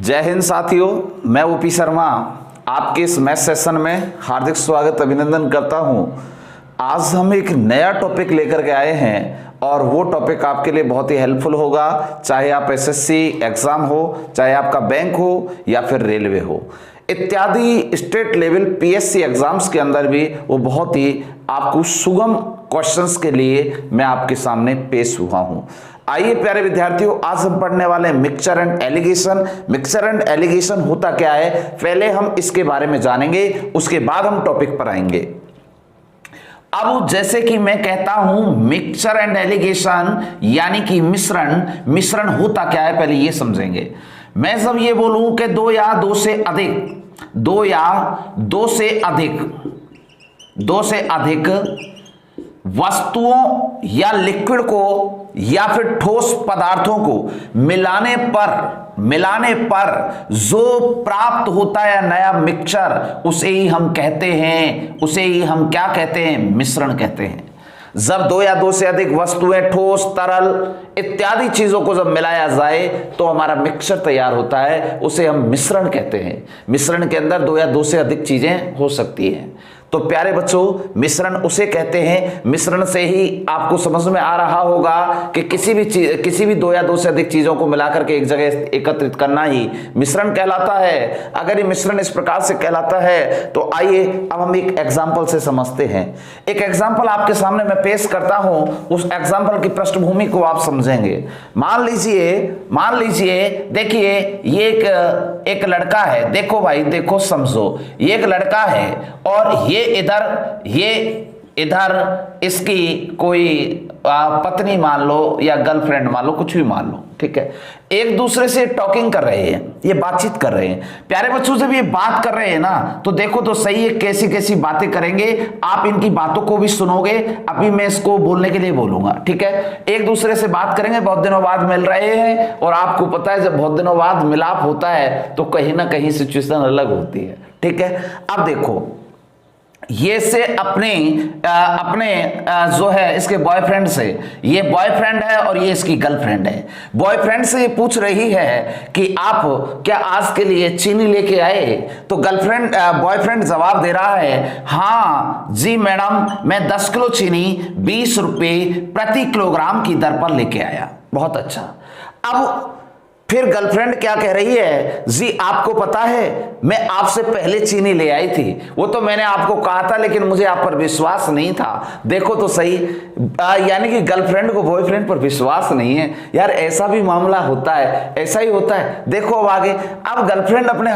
जय हिंद साथियों, मैं ओपी शर्मा आपके इस मैथ सेशन में हार्दिक स्वागत अभिनंदन करता हूं। आज हम एक नया टॉपिक लेकर के आए हैं और वो टॉपिक आपके लिए बहुत ही हेल्पफुल होगा, चाहे आप एसएससी एग्जाम हो, चाहे आपका बैंक हो या फिर रेलवे हो इत्यादि स्टेट लेवल पीएससी एग्जाम्स के अंदर भी वो बहुत ही आपको सुगम क्वेश्चंस के लिए मैं आपके सामने पेश हुआ हूं। आइए प्यारे विद्यार्थियों, आज हम पढ़ने वाले हैं mixture and allegation. Mixture and allegation होता क्या है, पहले हम इसके बारे में जानेंगे, उसके बाद हम टॉपिक पर आएंगे। अब जैसे कि मैं कहता हूं मिक्सचर एंड एलिगेशन यानी कि मिश्रण होता क्या है, पहले ये समझेंगे। मैं जब ये बोलूं कि दो या दो से अधिक वस्तुओं या लिक्विड को या फिर ठोस पदार्थों को मिलाने पर जो प्राप्त होता है नया मिक्सचर, उसे ही हम क्या कहते हैं, मिश्रण कहते हैं। जब दो या दो से अधिक वस्तुएं, ठोस, तरल इत्यादि चीजों को जब मिलाया जाए तो हमारा मिक्सचर तैयार होता है, उसे हम मिश्रण कहते हैं। मिश्रण के अंदर दो या दो से अधिक चीजें हो सकती हैं। तो प्यारे बच्चों, मिश्रण उसे कहते हैं। मिश्रण से ही आपको समझ में आ रहा होगा कि किसी भी दो या दो से अधिक चीजों को मिलाकर के एक जगह एकत्रित करना ही मिश्रण कहलाता है। अगर ये मिश्रण इस प्रकार से कहलाता है तो आइए अब हम एक एग्जाम्पल से समझते हैं। एक एग्जाम्पल आपके सामने मैं पेश करता हूं, उस एग्जाम्पल की पृष्ठभूमि को आप समझेंगे। मान लीजिए देखिए ये एक लड़का है। देखो भाई, देखो, समझो, ये एक लड़का है और ये इधर इसकी कोई पत्नी मान लो या गर्लफ्रेंड मान लो, कुछ भी मान लो, ठीक है। एक दूसरे से टॉकिंग कर रहे हैं, ये बातचीत कर रहे हैं। प्यारे बच्चों, जब ये बात कर रहे हैं ना तो देखो तो सही है कैसी कैसी बातें करेंगे। आप इनकी बातों को भी सुनोगे, अभी मैं इसको बोलने के लिए बोलूंगा, ठीक है। एक दूसरे से बात करेंगे, बहुत दिनों बाद मिल रहे हैं और आपको पता है जब बहुत दिनों बाद मिलाप होता है तो कहीं ना कहीं सिचुएशन अलग होती है, ठीक है। अब देखो, ये से अपने जो है इसके बॉयफ्रेंड से, ये बॉयफ्रेंड है और ये इसकी गर्लफ्रेंड है। बॉयफ्रेंड से ये पूछ रही है कि आप क्या आज के लिए चीनी लेके आए? तो बॉयफ्रेंड जवाब दे रहा है, हाँ जी मैडम, मैं 10 किलो चीनी 20 रुपए प्रति किलोग्राम की दर पर लेके आया। बहुत अच्छा। अब फिर गर्लफ्रेंड क्या कह रही है, जी आपको पता है मैं आपसे पहले चीनी ले आई थी, वो तो मैंने आपको कहा था लेकिन मुझे आप पर विश्वास नहीं था। देखो तो सही, यानी कि गर्लफ्रेंड को बॉयफ्रेंड पर विश्वास नहीं है। यार ऐसा भी मामला होता है, ऐसा ही होता है। देखो अब आगे, अब गर्लफ्रेंड अपने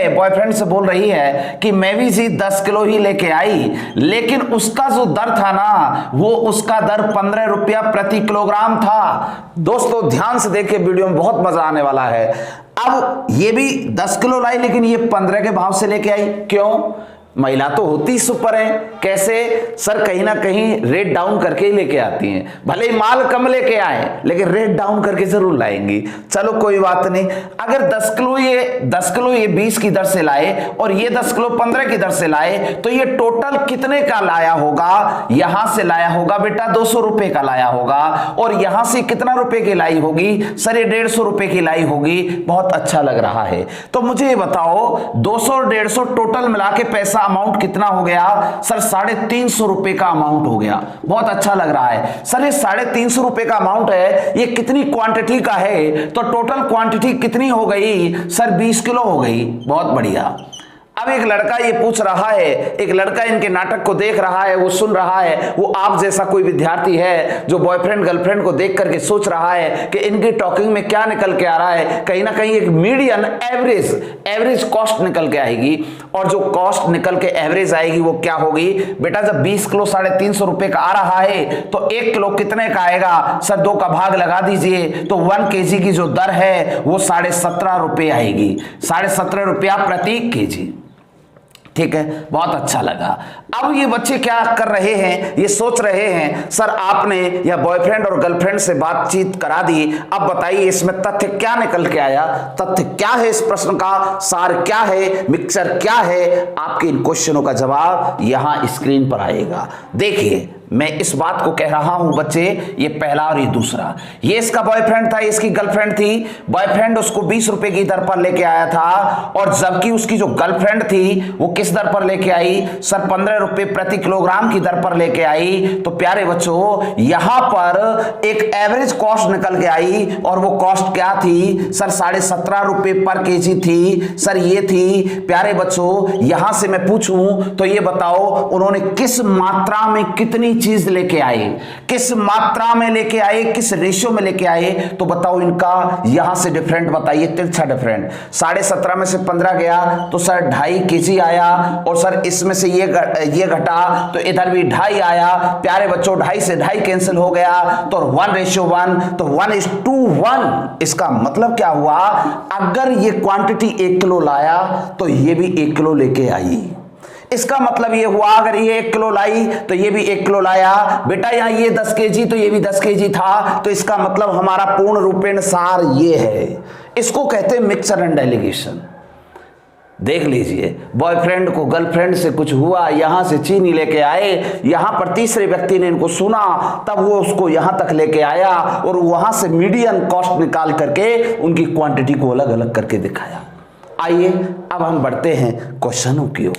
बॉयफ्रेंड से बोल रही है कि मैं भी जी 10 किलो ही लेके आई, लेकिन उसका जो दर था ना, वो उसका दर 15 रुपया प्रति किलोग्राम था। दोस्तों ध्यान से देखिए, वीडियो बहुत मजा आने वाला है। अब ये भी 10 किलो लाई लेकिन ये 15 के भाव से लेके आई। क्यों? महिला तो होती सुपर है। कैसे? सर कहीं ना कहीं रेट डाउन करके ही लेके आती हैं। भले ही माल कम लेके आए लेकिन रेट डाउन करके जरूर लाएंगी। चलो कोई बात नहीं। अगर 10 किलो ये 20 की दर से लाए और ये 10 किलो 15 की दर से लाए तो ये टोटल कितने का लाया होगा? यहां से लाया होगा बेटा 200 रुपए का लाया होगा। और यहां से कितना रुपए की लाई होगी? सर ये 150 रुपए की लाई होगी। बहुत अच्छा लग रहा है। तो मुझे ये बताओ 200 और 150 टोटल मिला के पैसा अमाउंट कितना हो गया? सर 350 रुपए का अमाउंट हो गया। बहुत अच्छा लग रहा है। सर ये 350 रुपए का अमाउंट है, ये कितनी क्वांटिटी का है? तो टोटल क्वांटिटी कितनी हो गई? सर 20 किलो हो गई। बहुत बढ़िया। अब एक लड़का ये पूछ रहा है, एक लड़का इनके नाटक को देख रहा है, वो सुन रहा है, वो आप जैसा कोई विद्यार्थी है जो बॉयफ्रेंड गर्लफ्रेंड को देख करके सोच रहा है कि इनकी टॉकिंग में क्या निकल के आ रहा है। कहीं ना कहीं एक मीडियन एवरेज कॉस्ट निकल के आएगी। और जो कॉस्ट निकल के एवरेज आएगी वो क्या होगी? बेटा जब 20 किलो 350 रुपए का आ रहा है तो 1 किलो कितने का आएगा? सर 2 का भाग लगा दीजिए तो 1 kg की जो दर है वो 17.5 रुपए आएगी। 17.5 रुपया प्रति kg। ठीक है, बहुत अच्छा लगा। अब ये बच्चे क्या कर रहे हैं, ये सोच रहे हैं सर आपने या बॉयफ्रेंड और गर्लफ्रेंड से बातचीत करा दी, अब बताइए इसमें तथ्य क्या निकल के आया? तथ्य क्या है इस प्रश्न का? सार क्या है? मिक्सचर क्या है? आपके इन क्वेश्चनों का जवाब यहां स्क्रीन पर आएगा। देखिए मैं इस बात को कह रहा हूं बच्चे, ये पहला और ये दूसरा। ये इसका बॉयफ्रेंड था, इसकी गर्लफ्रेंड थी। बॉयफ्रेंड उसको 20 रुपए की दर पर लेके आया था, और जबकि उसकी जो गर्लफ्रेंड थी वो किस दर पर लेके आई सर? 15 रुपए प्रति किलोग्राम की दर पर लेके आई। तो प्यारे बच्चों यहां पर एक एवरेज कॉस्ट निकल के आई, और वो कॉस्ट क्या थी सर? 17.5 रुपए पर केजी थी सर। ये थी प्यारे बच्चों। यहां से मैं पूछूं तो ये बताओ उन्होंने किस मात्रा में कितनी चीज लेके आए, किस मात्रा में लेके आए, किस रेशियो में लेके आए? तो बताओ इनका यहां से डिफरेंट बताइए, तिरछा डिफरेंट। 17.5 में से 15 गया तो सर 2.5 केजी आया, और सर इसमें से ये घटा तो इधर भी 2.5 आया। प्यारे बच्चों 2.5 से 2.5 कैंसिल हो गया, तो 1:1, तो 1:1। इसका मतलब क्या हुआ? अगर ये क्वांटिटी 1 किलो लाया तो ये भी 1 किलो लेके आई। इसका मतलब ये हुआ अगर ये 1 किलो लाई तो ये भी 1 किलो लाया। बेटा यहां ये 10 केजी तो ये भी 10 केजी था, तो इसका मतलब हमारा पूर्ण रूपेण सार ये है। इसको कहते हैं मिक्सचर एंड डेलीगेशन। देख लीजिए, बॉयफ्रेंड को गर्लफ्रेंड से कुछ हुआ, यहां से चीनी लेके आए, यहां पर तीसरे व्यक्ति ने इनको सुना, तब वो उसको यहां तक लेके आया, और वहां से मीडियन कॉस्ट निकाल करके उनकी क्वांटिटी को अलग अलग करके दिखाया। आइए अब हम बढ़ते हैं क्वेश्चनों की ओर।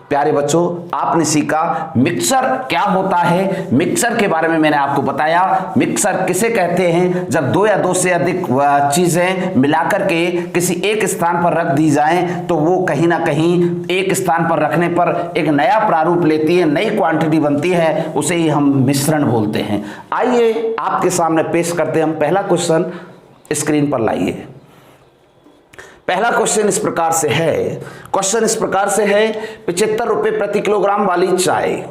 प्यारे बच्चों आपने सीखा मिक्सर क्या होता है, मिक्सर के बारे में मैंने आपको बताया। मिक्सर किसे कहते हैं? जब 2 या 2 से अधिक चीजें मिलाकर के किसी एक स्थान पर रख दी जाएं तो वो कहीं ना कहीं एक स्थान पर रखने पर एक नया प्रारूप लेती है, नई क्वांटिटी बनती है, उसे ही हम मिश्रण बोलते हैं। आइए आपके सामने पेश करते हैं हम पहला क्वेश्चन, स्क्रीन पर लाइए। पहला क्वेश्चन इस प्रकार से है, 75 रुपए प्रति किलोग्राम वाली चाय,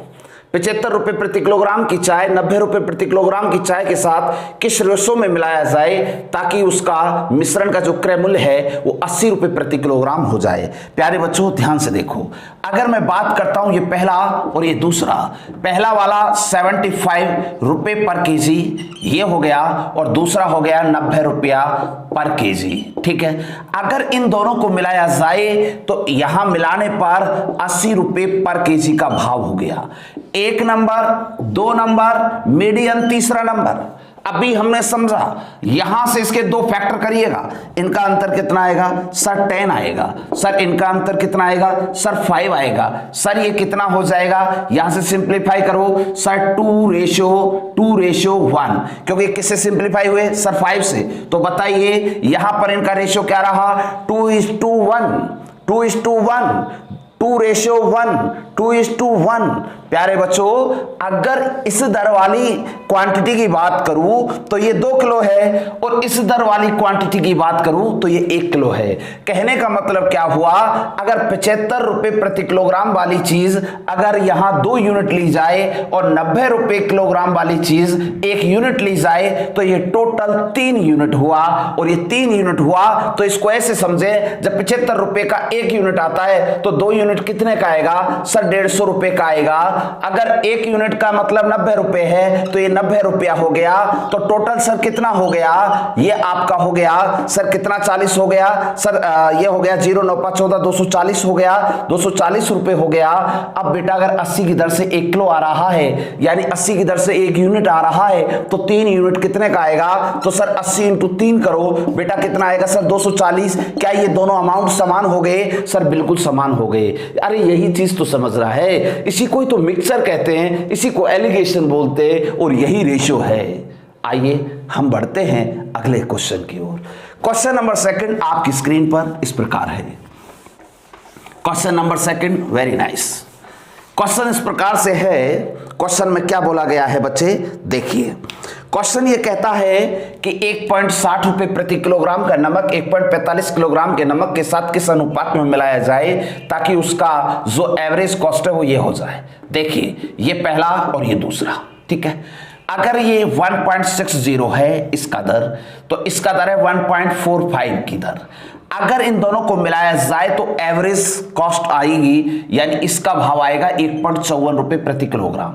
75 रुपए प्रति किलोग्राम की चाय 90 रुपए प्रति किलोग्राम की चाय के साथ किस रेशो में मिलाया जाए ताकि उसका मिश्रण का जो क्रय मूल्य है वो 80 रुपए प्रति किलोग्राम हो जाए। प्यारे बच्चों ध्यान से देखो, अगर मैं बात करता हूं ये पहला और ये दूसरा, पहला वाला 75 रुपए पर केजी ये हो गया, और दूसरा हो गया 90 रुपया पर केजी। ठीक है, अगर इन दोनों को मिलाया जाए तो यहां मिलाने पर 80 रुपए पर केजी का भाव हो गया। 1 नंबर, 2 नंबर, मीडियन तीसरा नंबर। अभी हमने समझा यहां से इसके 2 फैक्टर करिएगा, इनका अंतर कितना आएगा सर? 10 आएगा। सर इनका अंतर कितना आएगा सर? 5 आएगा। सर ये कितना हो जाएगा? यहां से सिंप्लीफाई करो सर, 2:1, क्योंकि किससे सिंप्लीफाई हुए सर? 5 से। तो बताइए यहां पर इनका रेशियो क्या रहा? 2:1। प्यारे बच्चों अगर इस दर वाली क्वांटिटी की बात करूं तो ये 2 किलो है, और इस दर वाली क्वांटिटी की बात करूं तो ये 1 किलो है। कहने का मतलब क्या हुआ? अगर 75 रुपए प्रति किलोग्राम वाली चीज अगर यहां 2 यूनिट ली जाए और 90 रुपए किलोग्राम वाली चीज 1 यूनिट ली जाए तो ये टोटल 3 यूनिट हुआ। और ये 3 यूनिट हुआ तो इसको ऐसे समझे, जब 75 रुपए का 1 यूनिट आता है तो 2 यूनिट कितने का आएगा सर? 150 रुपए का आएगा। अगर 1 यूनिट का मतलब 90 रुपए है तो ये 90 रुपया हो गया। तो टोटल सर कितना हो गया? ये आपका हो गया सर कितना? 40 हो गया सर। ये हो गया 0 9 5 14 240 हो गया, 240 रुपए हो गया। अब बेटा अगर 80 की दर से 1 किलो आ रहा है, यानी 80 की दर से 1 यूनिट आ रहा है, तो 3 यूनिट कितने का आएगा? तो सर 80 × 3 करो बेटा, कितना आएगा सर? 240। क्या ये दोनों अमाउंट समान हो गए सर? बिल्कुल समान हो गए। अरे यही चीज तो समझ रहा है, इसी को तो मिक्सर कहते हैं, इसी को एलिगेशन बोलते हैं, और यही रेशियो है। आइए हम बढ़ते हैं अगले क्वेश्चन की ओर। क्वेश्चन नंबर 2 आपकी स्क्रीन पर इस प्रकार है। Question number 2 very nice. Question इस प्रकार से है, क्वेश्चन में क्या बोला गया है बच्चे देखिए। क्वेश्चन ये कहता है कि 1.60 रुपए प्रति किलोग्राम का नमक 1.45 किलोग्राम के नमक के साथ किस अनुपात में मिलाया जाए ताकि उसका जो एवरेज कॉस्ट है वो ये हो जाए। देखिए ये पहला और ये दूसरा, ठीक है। अगर ये 1.60 है इसका दर, तो इसका दर है 1.45 की दर। अगर इन दोनों को मिलाया जाए तो एवरेज कॉस्ट आएगी, यानी इसका भाव आएगा 1.54 रुपए प्रति किलोग्राम।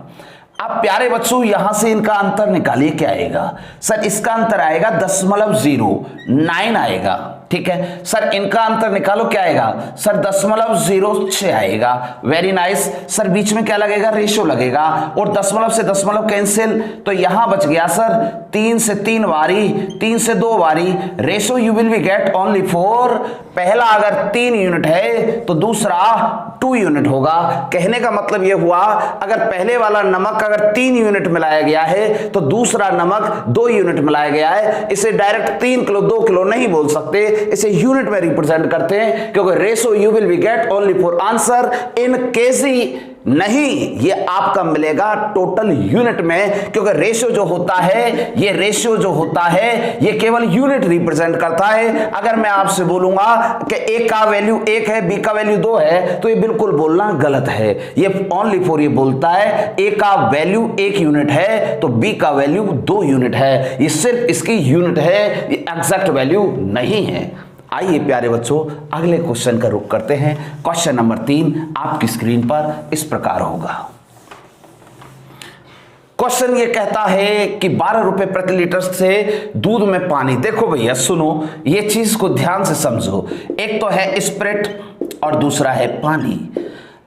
अब प्यारे बच्चों यहां से इनका अंतर निकालिए, क्या आएगा सर? इसका अंतर आएगा 0.09 आएगा, ठीक है सर। इनका अंतर निकालो, क्या आएगा सर? 0.06 आएगा। Very nice sir. बीच में क्या लगेगा? रेशो लगेगा, और दशमलव से दशमलव कैंसिल, तो यहां बच गया सर 3 से 3 बारी, 3 से 2 बारी। Ratio you will be get only 4। पहला अगर 3 यूनिट है तो दूसरा 2 यूनिट होगा। कहने का मतलब यह हुआ, अगर पहले वाला नमक अगर 3 यूनिट मिलाया गया है तो दूसरा नमक 2 यूनिट मिलाया गया है। इसे डायरेक्ट 3 किलो 2 किलो नहीं बोल सकते, इसे यूनिट में रिप्रेजेंट करते हैं, क्योंकि ratio you will be get only for answer in KG नहीं, ये आपका मिलेगा टोटल यूनिट में, क्योंकि रेशो जो होता है, ये रेशो जो होता है ये केवल यूनिट रिप्रेजेंट करता है। अगर मैं आपसे बोलूंगा कि ए का वैल्यू 1 है, बी का वैल्यू 2 है, तो ये बिल्कुल बोलना गलत है। ये ओनली फॉर ये बोलता है ए का वैल्यू 1 यूनिट है तो बी का वैल्यू 2 यूनिट है। ये सिर्फ इसकी यूनिट है, ये एग्जैक्ट वैल्यू नहीं है। आइए प्यारे बच्चों अगले क्वेश्चन का रुख करते हैं। क्वेश्चन नंबर 3 आपकी स्क्रीन पर इस प्रकार होगा। क्वेश्चन ये कहता है कि 12 रुपए प्रति लीटर से दूध में पानी। देखो भैया सुनो, ये चीज को ध्यान से समझो। एक तो है स्प्रिट और दूसरा है पानी।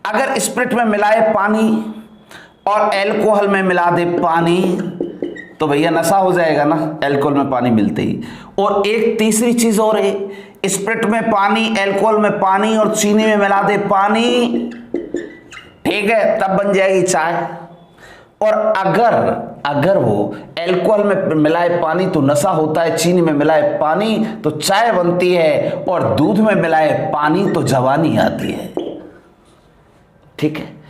अगर स्प्रिट में मिलाए पानी और एल्कोहल में मिला दे पानी तो भैया नशा हो जाएगा ना, एल्कोहल में पानी मिलते ही। और एक तीसरी चीज और है, स्प्रिट में पानी, एल्कोहल में पानी और चीनी में मिला दे पानी, ठीक है, तब बन जाएगी चाय। और अगर वो एल्कोहल में मिलाए पानी तो नशा होता है, चीनी में मिलाए पानी तो चाय बनती है, और दूध में मिलाए पानी तो जवानी आती है, ठीक है।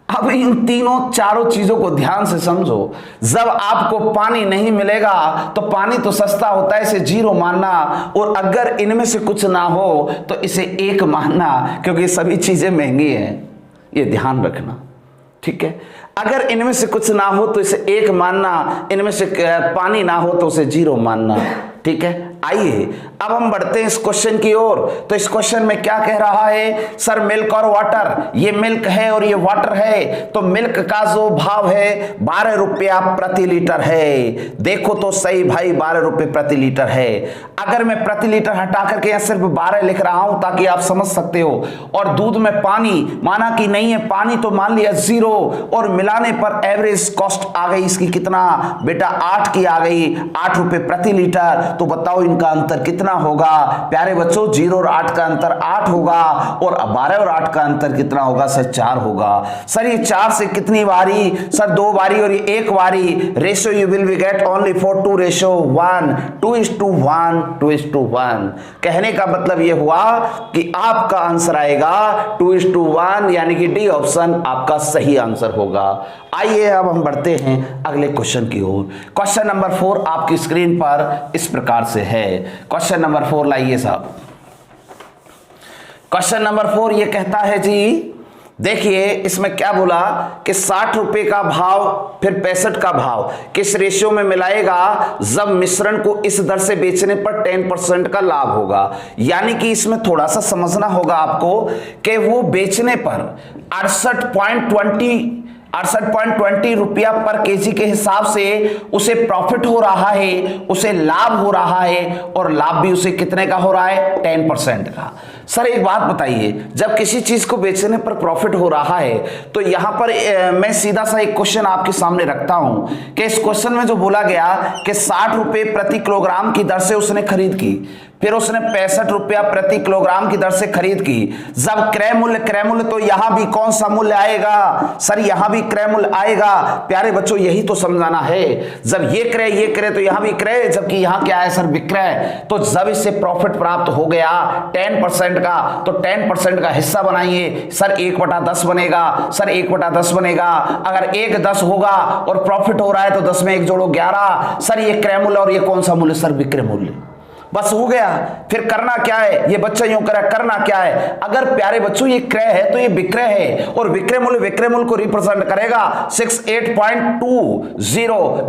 अब इन तीनों चारों चीजों को ध्यान से समझो। जब आपको पानी नहीं मिलेगा तो पानी तो सस्ता होता है, इसे 0 मानना, और अगर इनमें से कुछ ना हो तो इसे 1 मानना, क्योंकि सभी चीजें महंगी हैं, ये ध्यान रखना, ठीक है। अगर इनमें से कुछ ना हो तो इसे 1 मानना, इनमें से पानी ना हो तो उसे 0 मानना, ठीक है। आइए अब हम बढ़ते हैं इस क्वेश्चन की ओर। तो इस क्वेश्चन में क्या कह रहा है सर? मिल्क और वाटर, ये मिल्क है और ये वाटर है, तो मिल्क का जो भाव है 12 रुपया प्रति लीटर है। देखो तो सही भाई, 12 रुपए प्रति लीटर है। अगर मैं प्रति लीटर हटा करके यहाँ सिर्फ 12 लिख रहा हूं ताकि आप समझ सकते हो, और दूध में पानी माना कि नहीं है पानी तो मान लिया 0, और मिलाने पर एवरेज कॉस्ट आ गई इसकी कितना बेटा? 8 की आ गई, 8 रुपए प्रति लीटर। तो बताओ इनका अंतर कितना होगा प्यारे बच्चों? 0 और 8 का अंतर 8 होगा, और 12 और 8 का अंतर कितना होगा सर? 4 होगा। सर ये 4 से कितनी बारी? सर 2 बारी और ये 1 बारी। Ratio you will be get only for 2:1, 2:1, 2:1। कहने का मतलब ये हुआ कि आपका आंसर आएगा 2:1, यानी कि डी ऑप्शन आपका सही आंसर होगा। आइए अब हम बढ़ते हैं अगले क्वेश्चन की ओर। क्वेश्चन नंबर 4 आपकी स्क्रीन पर इस प्रकार से है। क्वेश्चन नंबर 4 लाइए साहब। क्वेश्चन नंबर 4 ये कहता है जी, देखिए इसमें क्या बोला कि 60 रुपए का भाव फिर 65 का भाव किस रेशियो में मिलाएगा जब मिश्रण को इस दर से बेचने पर 10% का लाभ होगा। यानी कि इसमें थोड़ा सा समझना होगा आपको कि वो बेचने पर 68.20 रुपया पर केजी के हिसाब से उसे प्रॉफिट हो रहा है, उसे लाभ हो रहा है, और लाभ भी उसे कितने का हो रहा है? 10% का। सर एक बात बताइए, जब किसी चीज को बेचने पर प्रॉफिट हो रहा है तो यहां पर मैं सीधा सा एक क्वेश्चन आपके सामने रखता हूं कि इस क्वेश्चन में जो बोला गया कि 60 रुपए प्रति किलोग्राम की दर से उसने खरीद की, फिर उसने 65 रुपया प्रति किलोग्राम की दर से खरीद की। जब क्रय मूल्य तो यहां भी कौन सा मूल्य आएगा सर? यहां भी क्रय मूल्य आएगा। प्यारे बच्चों यही तो समझाना है। जब ये क्रय तो यहां भी क्रय, जबकि यहां क्या है सर? विक्रय। तो जब इससे प्रॉफिट प्राप्त हो गया 10% का, तो 10% का हिस्सा बनाइए। सर 1/10 बनेगा, सर 1/10 बनेगा। अगर 1/10 होगा और प्रॉफिट हो रहा है तो 10 में 1 जोड़ो 11। सर ये क्रय मूल्य और ये कौन सा मूल्य? सर विक्रय मूल्य। बस हो गया। फिर करना क्या है? ये बच्चा यूं करा, करना क्या है? अगर प्यारे बच्चों ये क्रय है तो ये विक्रय है, और विक्रय मूल्य को रिप्रेजेंट करेगा 68.20।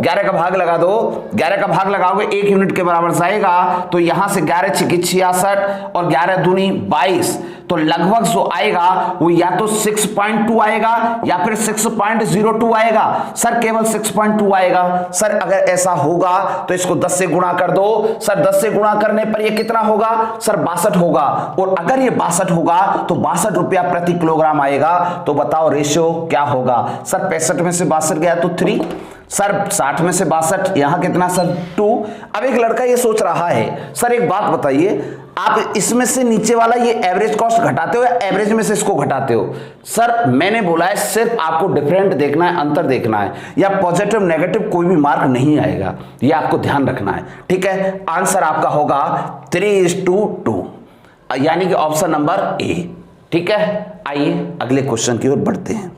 11 का भाग लगा दो, 11 का भाग लगाओगे 1 यूनिट के बराबर जाएगा। तो यहां से 11 × 66 और 11 दूनी 22, तो लगभग जो आएगा वो या तो 6.2 आएगा या फिर 6.02 आएगा। सर केवल 6.2 आएगा। सर अगर ऐसा होगा तो इसको 10 से गुणा कर दो। सर 10 से गुणा करने पर ये कितना होगा? सर 62 होगा। और अगर ये 62 होगा तो 62 रुपया प्रति किलोग्राम आएगा। तो बताओ रेशियो क्या होगा? सर 65 में से 62 गया तो 3, सर 60 में से 62, यहां कितना सर 2। अब एक लड़का ये सोच रहा है सर एक बात बताइए, आप इसमें से नीचे वाला ये एवरेज कॉस्ट घटाते हो या एवरेज में से इसको घटाते हो? सर मैंने बोला है सिर्फ आपको डिफरेंट देखना है, अंतर देखना है, या पॉजिटिव नेगेटिव कोई भी मार्क नहीं आएगा, ये आपको ध्यान रखना है। ठीक है, आंसर आपका होगा 3:2, यानी कि ऑप्शन नंबर ए। ठीक है, आइए अगले क्वेश्चन की ओर बढ़ते हैं।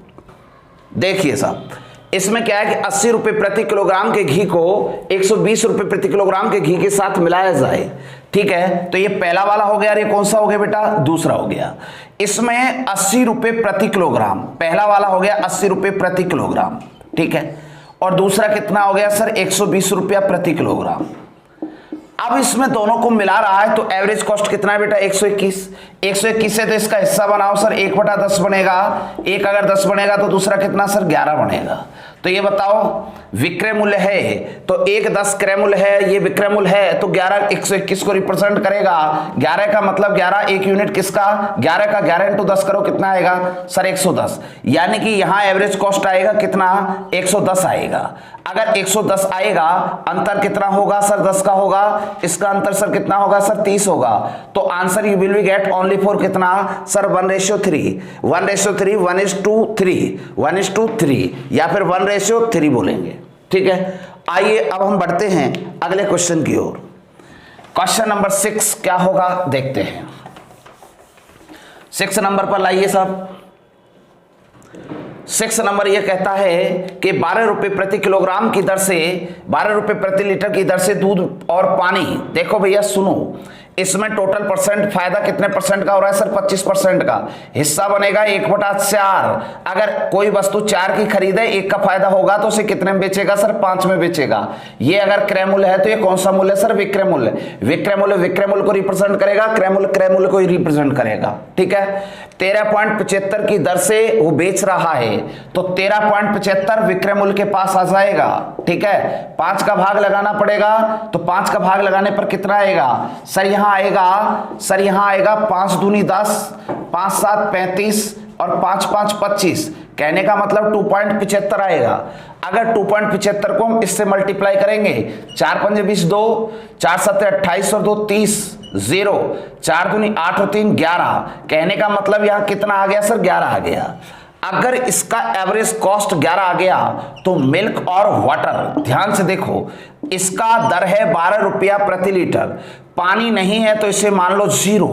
देखिए साहब, इसमें क्या है कि 80 रुपए प्रति किलोग्राम के घी को 120 रुपए प्रति किलोग्राम के घी के साथ मिलाया जाए। ठीक है, तो ये पहला वाला हो गया और ये कौन सा हो गया बेटा? दूसरा हो गया। इसमें 80 रुपए प्रति किलोग्राम, पहला वाला हो गया 80 रुपए प्रति किलोग्राम। ठीक है, और दूसरा कितना हो गया सर? 120 रुपया प्रति किलोग्राम। अब इसमें दोनों को मिला रहा है तो एवरेज कॉस्ट कितना है बेटा? 121। 121 है तो इसका हिस्सा बनाओ सर, 1/10 बनेगा। एक अगर 10 बनेगा तो दूसरा कितना सर? 11 बनेगा। तो ये बताओ विक्रय मूल्य है तो 1 10 क्रय मूल्य है, ये विक्रय मूल्य है तो 11 121 को रिप्रेजेंट करेगा। 11 का मतलब 11, एक यूनिट किसका? 11 का 11 इंटू 10 करो, कितना आएगा सर? 110। यानी कि यहां एवरेज कॉस्ट आएगा कितना? 110 आएगा। अगर 110 आएगा, अंतर कितना होगा सर? 10 का होगा। इसका अंतर सर कितना होगा सर? 30 होगा। तो answer you will be get only for कितना सर? 1:3, 1:3, 1:3, 1:3 या फिर 1:3 बोलेंगे। ठीक है, आइए अब हम बढ़ते हैं अगले क्वेश्चन की ओर। क्वेश्चन नंबर 6 क्या होगा देखते हैं। 6 नंबर पर लाइए साहब। 6 नंबर यह कहता है कि 12 रुपए प्रति किलोग्राम की दर से, 12 रुपए प्रति लीटर की दर से दूध और पानी, देखो भैया सुनो, इसमें टोटल परसेंट फायदा कितने परसेंट का हो रहा है सर? 25% का। हिस्सा बनेगा 1/4। अगर कोई वस्तु 4 की खरीदे, 1 का फायदा होगा तो उसे कितने में बेचेगा सर? 5 में बेचेगा। ये अगर क्रय मूल्य है तो ये कौन सा मूल्य सर? विक्रय मूल्य। विक्रय मूल्य विक्रय मूल्य को रिप्रेजेंट करेगा, क्रय मूल्य को ही रिप्रेजेंट करेगा। ठीक है, 13.75 की दर से वो बेच रहा है तो 13.75 विक्रय मूल्य के पास आ जाएगा। ठीक है, 5 का भाग लगाना पड़ेगा तो 5 का भाग लगाने पर कितना आएगा सर? यहां आएगा 5 दूनी 10, 5 7 35 और 5 5 25। कहने का मतलब 2.75 आएगा। अगर 2.75 को हम इससे मल्टीप्लाई करेंगे, 4 पंजे 20, 2 4 7 28 और 2 30, 0 4 दूनी 8 और 3 11। कहने का मतलब यहां कितना आ गया सर? 11 आ गया। अगर इसका एवरेज कॉस्ट 11 आ गया तो मिल्क और वाटर, ध्यान से देखो, इसका दर है 12 रुपया प्रति लीटर, पानी नहीं है तो इसे मान लो 0,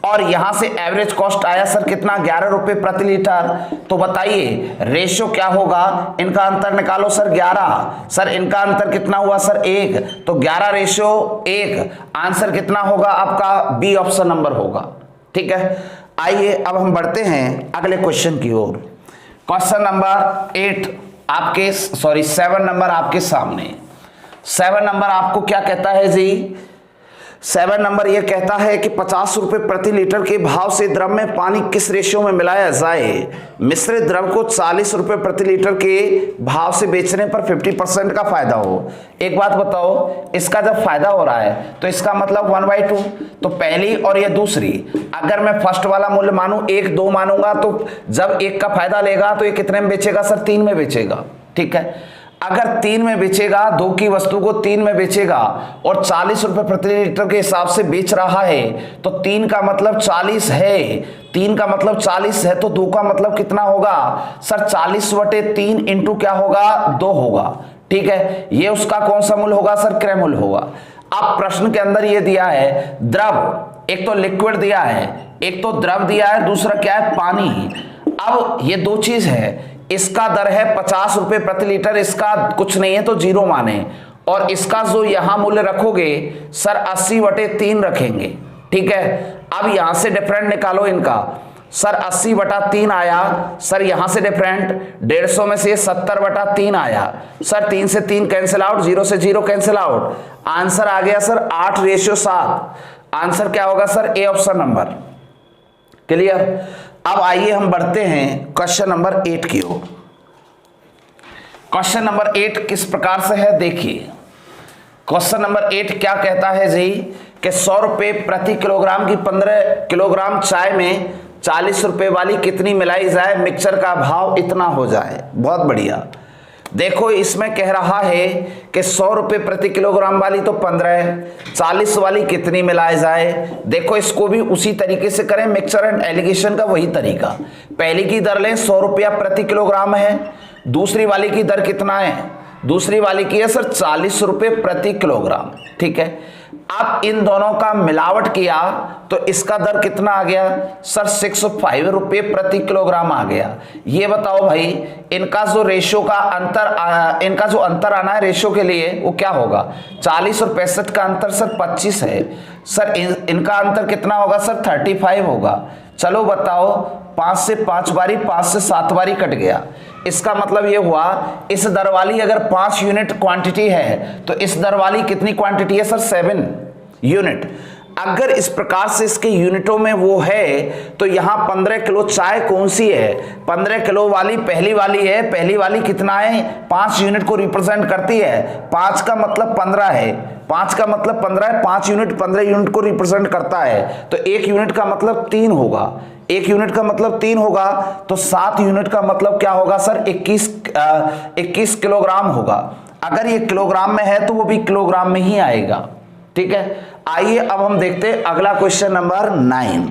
और यहां से एवरेज कॉस्ट आया सर कितना? 11 रुपए प्रति लीटर। तो बताइए रेशियो क्या होगा? इनका अंतर निकालो सर 11। सर इनका अंतर कितना हुआ सर? 1, तो 11:1। आंसर कितना होगा आपका? बी ऑप्शन नंबर होगा। ठीक है, आइए अब हम बढ़ते हैं अगले क्वेश्चन की ओर। क्वेश्चन नंबर 7 नंबर आपके सामने। 7 नंबर आपको क्या कहता है जी? 7 नंबर यह कहता है कि 50 रुपए प्रति लीटर के भाव से द्रव में पानी किस रेशियो में मिलाया जाए? मिश्रित द्रव को 40 रुपए प्रति लीटर के भाव से बेचने पर 50% का फायदा हो। एक बात बताओ, इसका जब फायदा हो रहा है तो इसका मतलब 1/2, तो पहली और ये दूसरी, अगर मैं फर्स्ट वाला मूल्य मानूं 1 2 मानूंगा तो जब 1 का फायदा लेगा तो ये कितने में बेचेगा सर? 3 में बेचेगा। ठीक है, अगर 3 में बेचेगा, 2 की वस्तु को 3 में बेचेगा और 40 रुपए प्रति लीटर के हिसाब से बेच रहा है तो 3 का मतलब 40 है, 3 का मतलब 40 है तो 2 का मतलब कितना होगा सर? 40/3 इंटू क्या होगा? 2 होगा। ठीक है, ये उसका कौन सा मूल्य होगा सर? क्रय मूल्य होगा। अब प्रश्न के अंदर ये दिया है द्रव, एक तो लिक्विड दिया है, एक तो द्रव दिया है, दूसरा क्या है? पानी। अब ये 2 चीज है, इसका दर है 50 रुपए प्रति लीटर, इसका कुछ नहीं है तो 0 माने, और इसका जो यहां मूल्य रखोगे सर 80/3 रखेंगे। ठीक है, अब यहां से डिफरेंट निकालो इनका। सर 80/3 आया, सर यहां से डिफरेंट 150 में से 70/3 आया, सर 3 से 3 कैंसिल आउट, 0 से 0 कैंसिल आउट, आंसर आ गया सर 8:7। आंसर क्या होगा sir? A option number. Clear. अब आइए हम बढ़ते हैं क्वेश्चन नंबर 8 की ओर। क्वेश्चन नंबर 8 किस प्रकार से है देखिए। क्वेश्चन नंबर 8 क्या कहता है जी कि 100 रुपये प्रति किलोग्राम की 15 किलोग्राम चाय में 40 रुपये वाली कितनी मिलाई जाए, मिक्सचर का भाव इतना हो जाए। बहुत बढ़िया। देखो इसमें कह रहा है कि 100 रुपये प्रति किलोग्राम वाली तो 15 है, 40 वाली कितनी मिलाई जाए। देखो इसको भी उसी तरीके से करें, मिक्सचर एंड एलिगेशन का वही तरीका। पहली की दर लें 100 रुपया प्रति किलोग्राम है, दूसरी वाली की दर कितना है, दूसरी वाली की है सर 40 रुपये प्रति किलोग्राम। ठीक है, अब इन दोनों का मिलावट किया तो इसका दर कितना आ गया सर 605 रुपये प्रति किलोग्राम आ गया। ये बताओ भाई इनका जो रेशो का अंतर इनका जो अंतर आना है रेशो के लिए वो क्या होगा। 40 और 65 का अंतर सर 25 है सर, इनका अंतर कितना होगा सर 35 होगा। चलो बताओ 5 से 5 बारी, 5 से 7 बारी कट गया। इसका मतलब ये हुआ इस दर वाली अगर 5 यूनिट क्वांटिटी है तो इस दर वाली कितनी क्वांटिटी है सर 7 यूनिट। अगर इस प्रकार से इसके यूनिटों में वो है तो यहाँ 15 किलो चाय कौन सी है, 15 किलो वाली पहली वाली है। पहली वाली कितना है 5 यूनिट को रिप्रेजेंट करती है, 5 का मतलब 15 है, 5 का मतलब 15 है, 5 यूनिट 15 यूनिट को रिप्रेजेंट करता है तो 1 यूनिट का मतलब 3 होगा, 1 यूनिट का मतलब 3 होगा तो 7 यूनिट का मतलब क्या होगा सर 21 किलोग्राम होगा। अगर ये किलोग्राम में है तो वो भी किलोग्राम में ही आएगा। ठीक है, आइए अब हम देखते हैं अगला क्वेश्चन नंबर 9।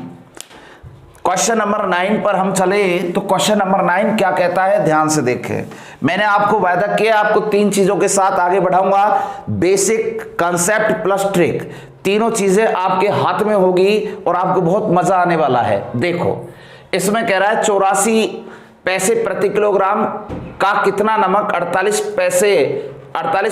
क्वेश्चन नंबर 9 पर हम चले तो क्वेश्चन नंबर 9 क्या कहता है ध्यान से देखें। मैंने आपको वायदा किया आपको 3 चीजों के साथ आगे बढ़ाऊंगा, बेसिक, कांसेप्ट प्लस ट्रिक। तीनों चीजें आपके हाथ में होगी और आपको बहुत मजा आने वाला है। देखो इसमें कह रहा है 84 पैसे प्रति किलोग्राम का कितना नमक 48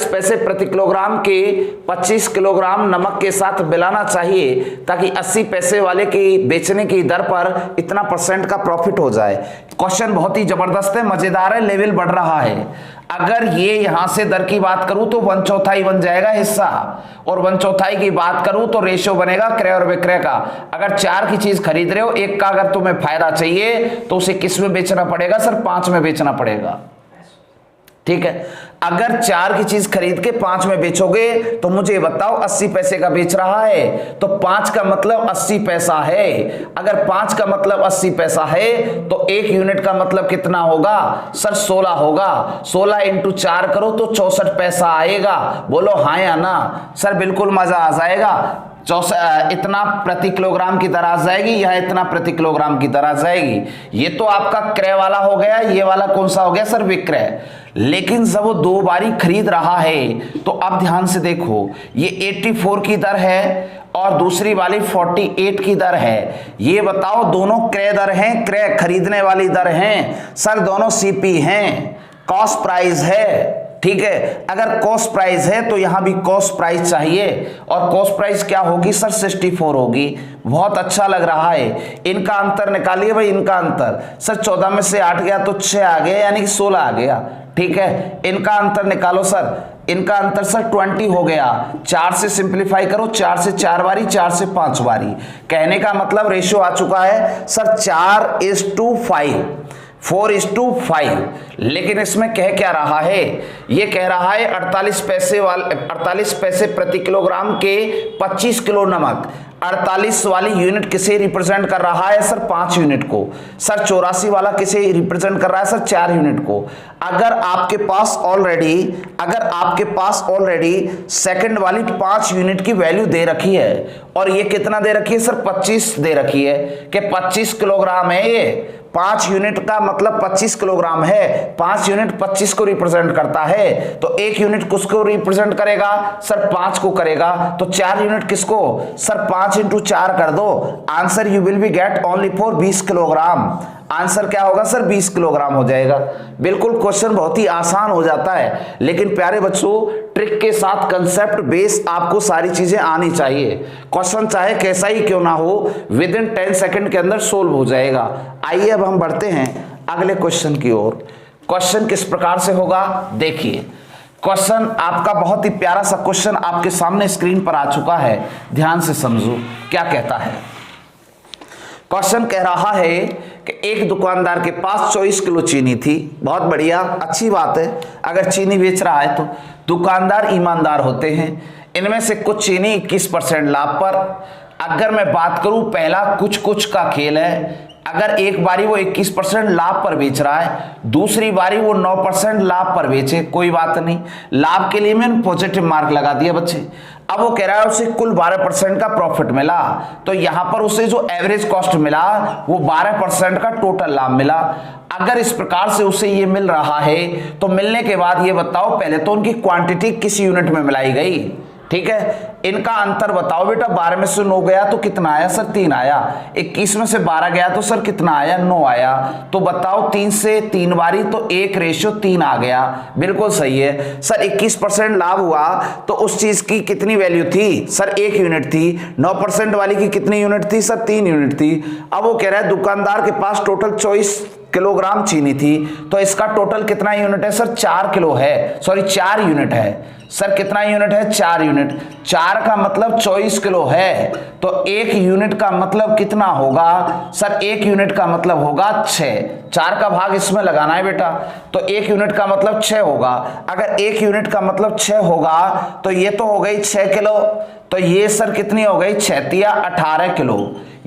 पैसे प्रति किलोग्राम के 25 किलोग्राम नमक के साथ मिलाना चाहिए ताकि 80 पैसे वाले की बेचने की दर पर इतना % का प्रॉफिट हो जाए। क्वेश्चन बहुत ही जबरदस्त है, मजेदार है, लेवल बढ़ रहा है। अगर ये यहां से दर की बात करूं तो 1/4 बन जाएगा हिस्सा, और 1/4 की बात करूं तो रेशियो बनेगा क्रय और विक्रय का। अगर 4 की चीज खरीद रहे हो, एक का अगर तुम्हें फायदा चाहिए तो उसे किस में बेचना पड़ेगा सर 5 में बेचना पड़ेगा। ठीक है, अगर 4 की चीज खरीद के 5 में बेचोगे तो मुझे बताओ 80 पैसे का बेच रहा है तो 5 का मतलब 80 पैसा है। अगर 5 का मतलब 80 पैसा है तो 1 यूनिट का मतलब कितना होगा सर 16 होगा। 16 इंटू 4 करो तो 64 पैसा आएगा। बोलो हाँ या ना सर, बिल्कुल मजा आ जाएगा। इतना प्रति किलोग्राम की दर आ जाएगी, यह इतना प्रति किलोग्राम की दर आ जाएगी। ये तो आपका क्रय वाला हो गया, ये वाला कौन सा हो गया सर विक्रय। लेकिन जब वो 2 बारी खरीद रहा है तो अब ध्यान से देखो ये 84 की दर है और दूसरी वाली 48 की दर है। ये बताओ दोनों क्रय दर हैं, क्रय खरीदने वाली दर हैं सर, दोनों सीपी हैं, कॉस्ट प्राइस है। ठीक है, अगर कॉस्ट प्राइस है तो यहां भी कॉस्ट प्राइस चाहिए और कॉस्ट प्राइस क्या होगी सर 64 होगी। बहुत अच्छा लग रहा है। इनका अंतर निकालिए भाई, इनका अंतर सर 14 में से 8 गया तो 6 आ गया, यानी कि 16 आ गया। ठीक है, इनका अंतर निकालो सर, इनका अंतर सर 20 हो गया। 4 से सिंप्लीफाई करो, 4 से 4 बारी, 4 से 5 बारी। कहने का मतलब रेशियो आ चुका है सर 4:5, 4:5। लेकिन इसमें कह क्या रहा है, ये कह रहा है 48 पैसे प्रति किलोग्राम के 25 किलो नमक। 48 वाली यूनिट किसे रिप्रेजेंट कर रहा है सर 5 यूनिट को। सर 84 वाला किसे रिप्रेजेंट कर रहा है सर 4 यूनिट को। अगर आपके पास ऑलरेडी सेकंड वाली 5 यूनिट की वैल्यू दे रखी है और ये कितना दे रखी है सर 25 दे रखी है कि 25 किलोग्राम है, ये 5 यूनिट का मतलब 25 किलोग्राम है। 5 यूनिट 25 को रिप्रेजेंट करता है तो 1 यूनिट किसको रिप्रेजेंट करेगा सर 5 को करेगा। तो 4 यूनिट किसको सर 5 इंटू 4 कर दो। Answer you will be get only for 20 kilogram. Answer क्या होगा सर 20 किलोग्राम हो जाएगा। बिल्कुल क्वेश्चन बहुत ही आसान हो जाता है, लेकिन प्यारे बच्चों ट्रिक के साथ कंसेप्ट बेस आपको सारी चीजें आनी चाहिए। क्वेश्चन चाहे कैसा ही क्यों ना हो विद इन 10 सेकंड के अंदर सोल्व हो जाएगा। आइए अब हम बढ़ते हैं अगले क्वेश्चन की ओर। क्वेश्चन किस प्रकार से होगा देखिए। क्वेश्चन आपका बहुत ही प्यारा सा क्वेश्चन आपके सामने स्क्रीन पर आ चुका है, ध्यान से समझो क्या कहता है। क्वेश्चन कह रहा है कि एक दुकानदार के पास 24 किलो चीनी थी। बहुत बढ़िया, अच्छी बात है, अगर चीनी बेच रहा है तो दुकानदार ईमानदार होते हैं। इनमें से कुछ चीनी 21% लाभ पर। अगर मैं बात करूं, पहला कुछ कुछ का खेल है। अगर एक बारी वो 21% लाभ पर बेच रहा है, दूसरी बारी वो 9% लाभ पर बेचे, कोई बात नहीं, लाभ के लिए मैंने पॉजिटिव मार्क लगा दिया बच्चे। अब वो कह रहा है उसे कुल 12% का प्रॉफिट मिला, तो यहां पर उसे जो एवरेज कॉस्ट मिला वो 12% का टोटल लाभ मिला। अगर इस प्रकार से उसे ये मिल रहा है तो मिलने के बाद ये बताओ, पहले तो उनकी क्वांटिटी किस यूनिट में मिलाई गई, ठीक है। इनका अंतर बताओ बेटा, 12 में से 9 गया तो कितना आया सर? 3 आया। 21 में से 12 गया तो सर कितना आया? 9 आया। तो बताओ 3 से 3 बारी तो 1:3 आ गया। बिल्कुल सही है सर। 21% लाभ हुआ तो उस चीज की कितनी वैल्यू थी सर? 1 यूनिट थी। 9% वाली की कितनी यूनिट थी सर? 3 यूनिट थी। अब वो कह रहा है दुकानदार के पास टोटल 24 किलोग्राम चीनी थी, तो इसका टोटल कितना यूनिट है सर? 4 किलो है, सॉरी 4 यूनिट है सर। कितना यूनिट है? 4 यूनिट। 4 का मतलब 24 किलो है, तो 1 यूनिट का मतलब कितना होगा सर? 1 यूनिट का मतलब होगा 6। 4 का भाग इसमें लगाना है बेटा, तो 1 यूनिट का मतलब 6 होगा। अगर 1 यूनिट का मतलब 6 होगा तो ये तो हो गई 6 किलो, तो ये सर कितनी हो गई? 6 या 18 किलो।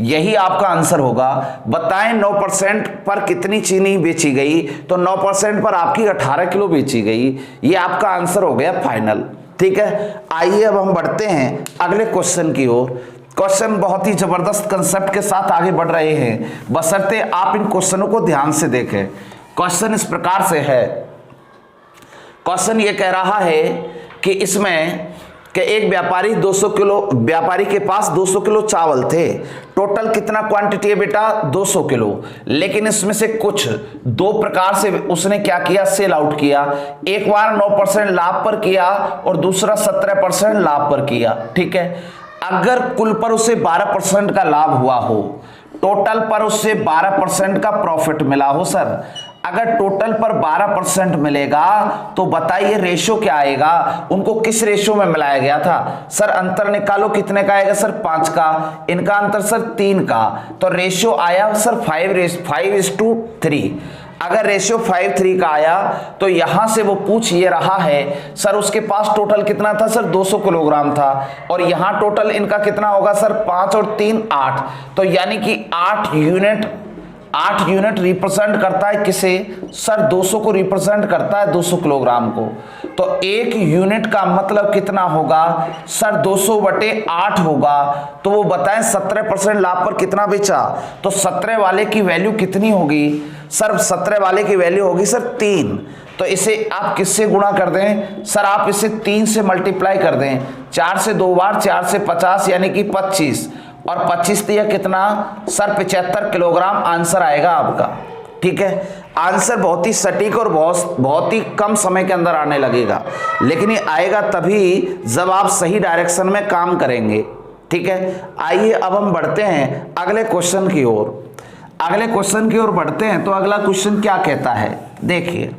यही आपका आंसर होगा। बताएं 9% पर कितनी चीनी बेची गई? तो 9% पर आपकी 18 किलो बेची गई। ये आपका आंसर हो गया फाइनल, ठीक है। आइए अब हम बढ़ते हैं अगले क्वेश्चन की ओर। क्वेश्चन बहुत ही जबरदस्त कंसेप्ट के साथ आगे बढ़ रहे हैं, बशर्ते आप इन क्वेश्चनों को ध्यान से देखें। क्वेश्चन इस प्रकार से है। क्वेश्चन ये कह रहा है कि इसमें कि एक व्यापारी के पास 200 किलो चावल थे। टोटल कितना क्वांटिटी है बेटा? 200 किलो। लेकिन इसमें से कुछ 2 प्रकार से उसने क्या किया? सेल आउट किया। एक बार 9% लाभ पर किया और दूसरा 17% लाभ पर किया, ठीक है। अगर कुल पर उसे 12% का लाभ हुआ हो, टोटल पर उससे 12% का प्रॉफिट मिला हो सर, अगर टोटल पर 12% मिलेगा तो बताइए रेशो क्या आएगा? उनको किस रेशो में मिलाया गया था सर? अंतर निकालो, कितने का आएगा सर? 5 का। इनका अंतर सर 3 का, तो रेशो आया सर 5:3। अगर रेशियो 5:3 का आया तो यहां से वो पूछ ये रहा है सर उसके पास टोटल कितना था सर? 200 किलोग्राम था, और यहां टोटल इनका कितना होगा सर? 5 और 3 8, तो यानी कि 8 यूनिट रिप्रेजेंट करता है किसे सर? 200 को रिप्रेजेंट करता है, 200 किलोग्राम को। तो 1 यूनिट का मतलब कितना होगा सर? 200/8 होगा। तो वो बताएं 17% लाभ पर कितना बेचा? तो 17 वाले की वैल्यू कितनी होगी सर? 17 वाले की वैल्यू होगी सर 3। तो इसे आप किससे गुणा कर दें सर? आप इसे 3 से मल्टीप्लाई कर दें। 4 से 2 बार, 4 से 50 यानी कि 25, और 25 दिया कितना सर? 75 किलोग्राम आंसर आएगा आपका, ठीक है। आंसर बहुत ही सटीक और बहुत ही कम समय के अंदर आने लगेगा, लेकिन ये आएगा तभी जब आप सही डायरेक्शन में काम करेंगे, ठीक है। आइए अब हम बढ़ते हैं अगले क्वेश्चन की ओर। अगले क्वेश्चन की ओर बढ़ते हैं तो अगला क्वेश्चन क्या कहता है? देखिए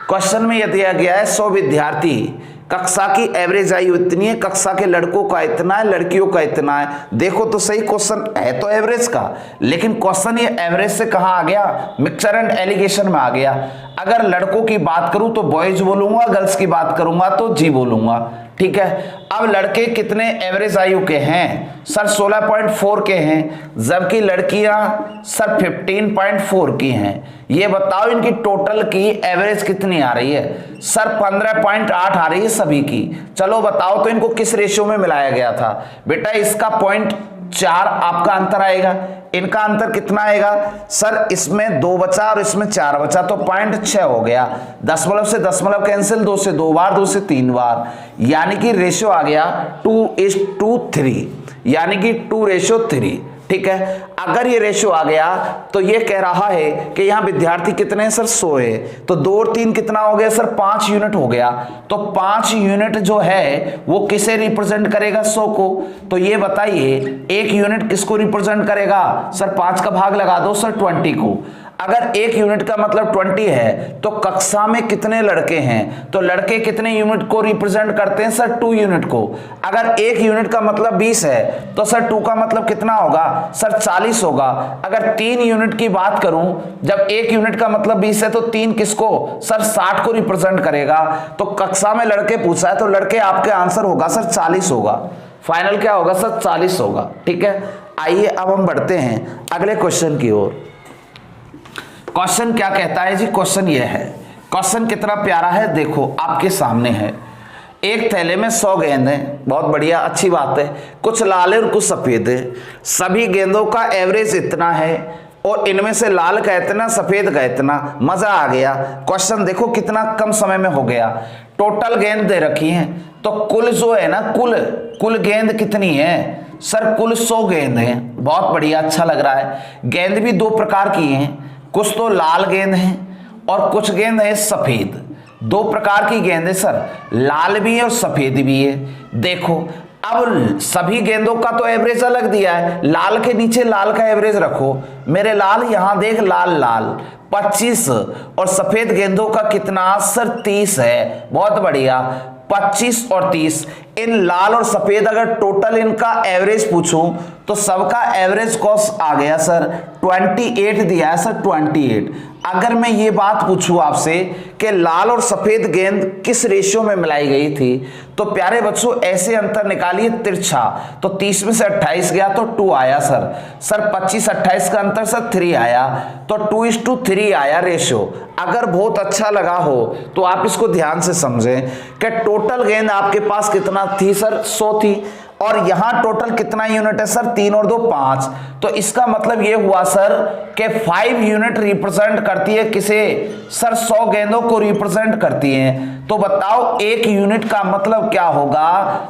क्वेश्चन में यह दिया गया है 100 विद्यार्थी, कक्षा की एवरेज आयु इतनी है, कक्षा के लड़कों का इतना है, लड़कियों का इतना है। देखो तो सही, क्वेश्चन है तो एवरेज का, लेकिन क्वेश्चन ये एवरेज से कहां आ गया? मिक्सचर एंड एलिगेशन में आ गया। अगर लड़कों की बात करूं तो बॉयज बोलूंगा, गर्ल्स की बात करूंगा तो जी बोलूंगा, ठीक है। अब लड़के कितने एवरेज आयु के हैं सर? 16.4 के हैं, जबकि लड़कियां सर 15.4 की हैं। ये बताओ इनकी टोटल की एवरेज कितनी आ रही है सर? 15.8 आ रही है सभी की। चलो बताओ तो इनको किस रेशियो में मिलाया गया था? बेटा इसका 0.4 आपका अंतर आएगा, इनका अंतर कितना आएगा सर? इसमें 2 बचा और इसमें 4 बचा, तो 0.6 हो गया। दशमलव से दशमलव कैंसिल, 2 से 2 बार, 2 से 3 बार, यानी कि रेशियो आ गया 2:3, यानी कि 2:3, ठीक है। अगर ये रेशियो आ गया तो ये कह रहा है कि यहाँ विद्यार्थी कितने हैं सर? 100 है। तो 2 और 3 कितना हो गया सर? 5 यूनिट हो गया। तो 5 यूनिट जो है वो किसे रिप्रेजेंट करेगा? 100 को। तो ये बताइए 1 यूनिट किसको रिप्रेजेंट करेगा सर? 5 का भाग लगा दो सर 20 को। अगर 1 यूनिट का मतलब 20 है तो कक्षा में कितने लड़के हैं, तो लड़के कितने यूनिट को रिप्रेजेंट करते हैं सर 2 यूनिट को। अगर 1 यूनिट का मतलब 20 है तो सर 2 का मतलब कितना होगा सर 40 होगा। अगर 3 यूनिट की बात करूं, जब 1 यूनिट का मतलब 20 है तो 3 किसको सर 60 को रिप्रेजेंट करेगा। तो कक्षा में लड़के पूछा है तो लड़के आपके आंसर होगा सर 40 होगा। फाइनल क्या होगा सर 40 होगा। ठीक है, आइए अब हम बढ़ते हैं अगले क्वेश्चन की ओर। क्वेश्चन क्या कहता है जी, क्वेश्चन ये है, क्वेश्चन कितना प्यारा है देखो आपके सामने है। एक थैले में 100 गेंद है, बहुत बढ़िया अच्छी बात है, कुछ लाल है और कुछ सफेद है। सभी गेंदों का एवरेज इतना है और इनमें से लाल का इतना सफेद का इतना। मजा आ गया। क्वेश्चन देखो कितना कम समय में हो गया। टोटल गेंद दे रखी है तो कुल जो है ना कुल गेंद कितनी है सर कुल 100 गेंद है। बहुत बढ़िया अच्छा लग रहा है। गेंद भी 2 प्रकार की हैं, कुछ तो लाल गेंद है और कुछ गेंद है सफेद। 2 प्रकार की गेंद है सर, लाल भी है और सफेद भी है। देखो अब सभी गेंदों का तो एवरेज अलग दिया है, लाल के नीचे लाल का एवरेज रखो मेरे लाल, यहां देख लाल 25 और सफेद गेंदों का कितना सर 30 है। बहुत बढ़िया 25 और 30। इन लाल और सफेद अगर टोटल इनका एवरेज पूछूं तो सबका एवरेज कॉस्ट आ गया सर 28 दिया है सर 28। अगर मैं ये बात पूछूं आपसे कि लाल और सफेद गेंद किस रेशियो में मिलाई गई थी, तो प्यारे बच्चों ऐसे अंतर निकालिए तिरछा। तो 30 में से 28 गया तो 2 आया सर 25-28 का अंतर सर 3 आया, तो 2:3 आया रेशियो। अगर बहुत अच्छा लगा हो तो आप इसको ध्यान से समझें कि टोटल गेंद आपके पास कितना थी सर 100 थी और यहां टोटल कितना यूनिट है सर 3 और 2 5। तो इसका मतलब यह हुआ सर कि 5 यूनिट रिप्रेजेंट करती है किसे सर 100 गेंदों को रिप्रेजेंट करती हैं। तो बताओ 1 यूनिट का मतलब क्या होगा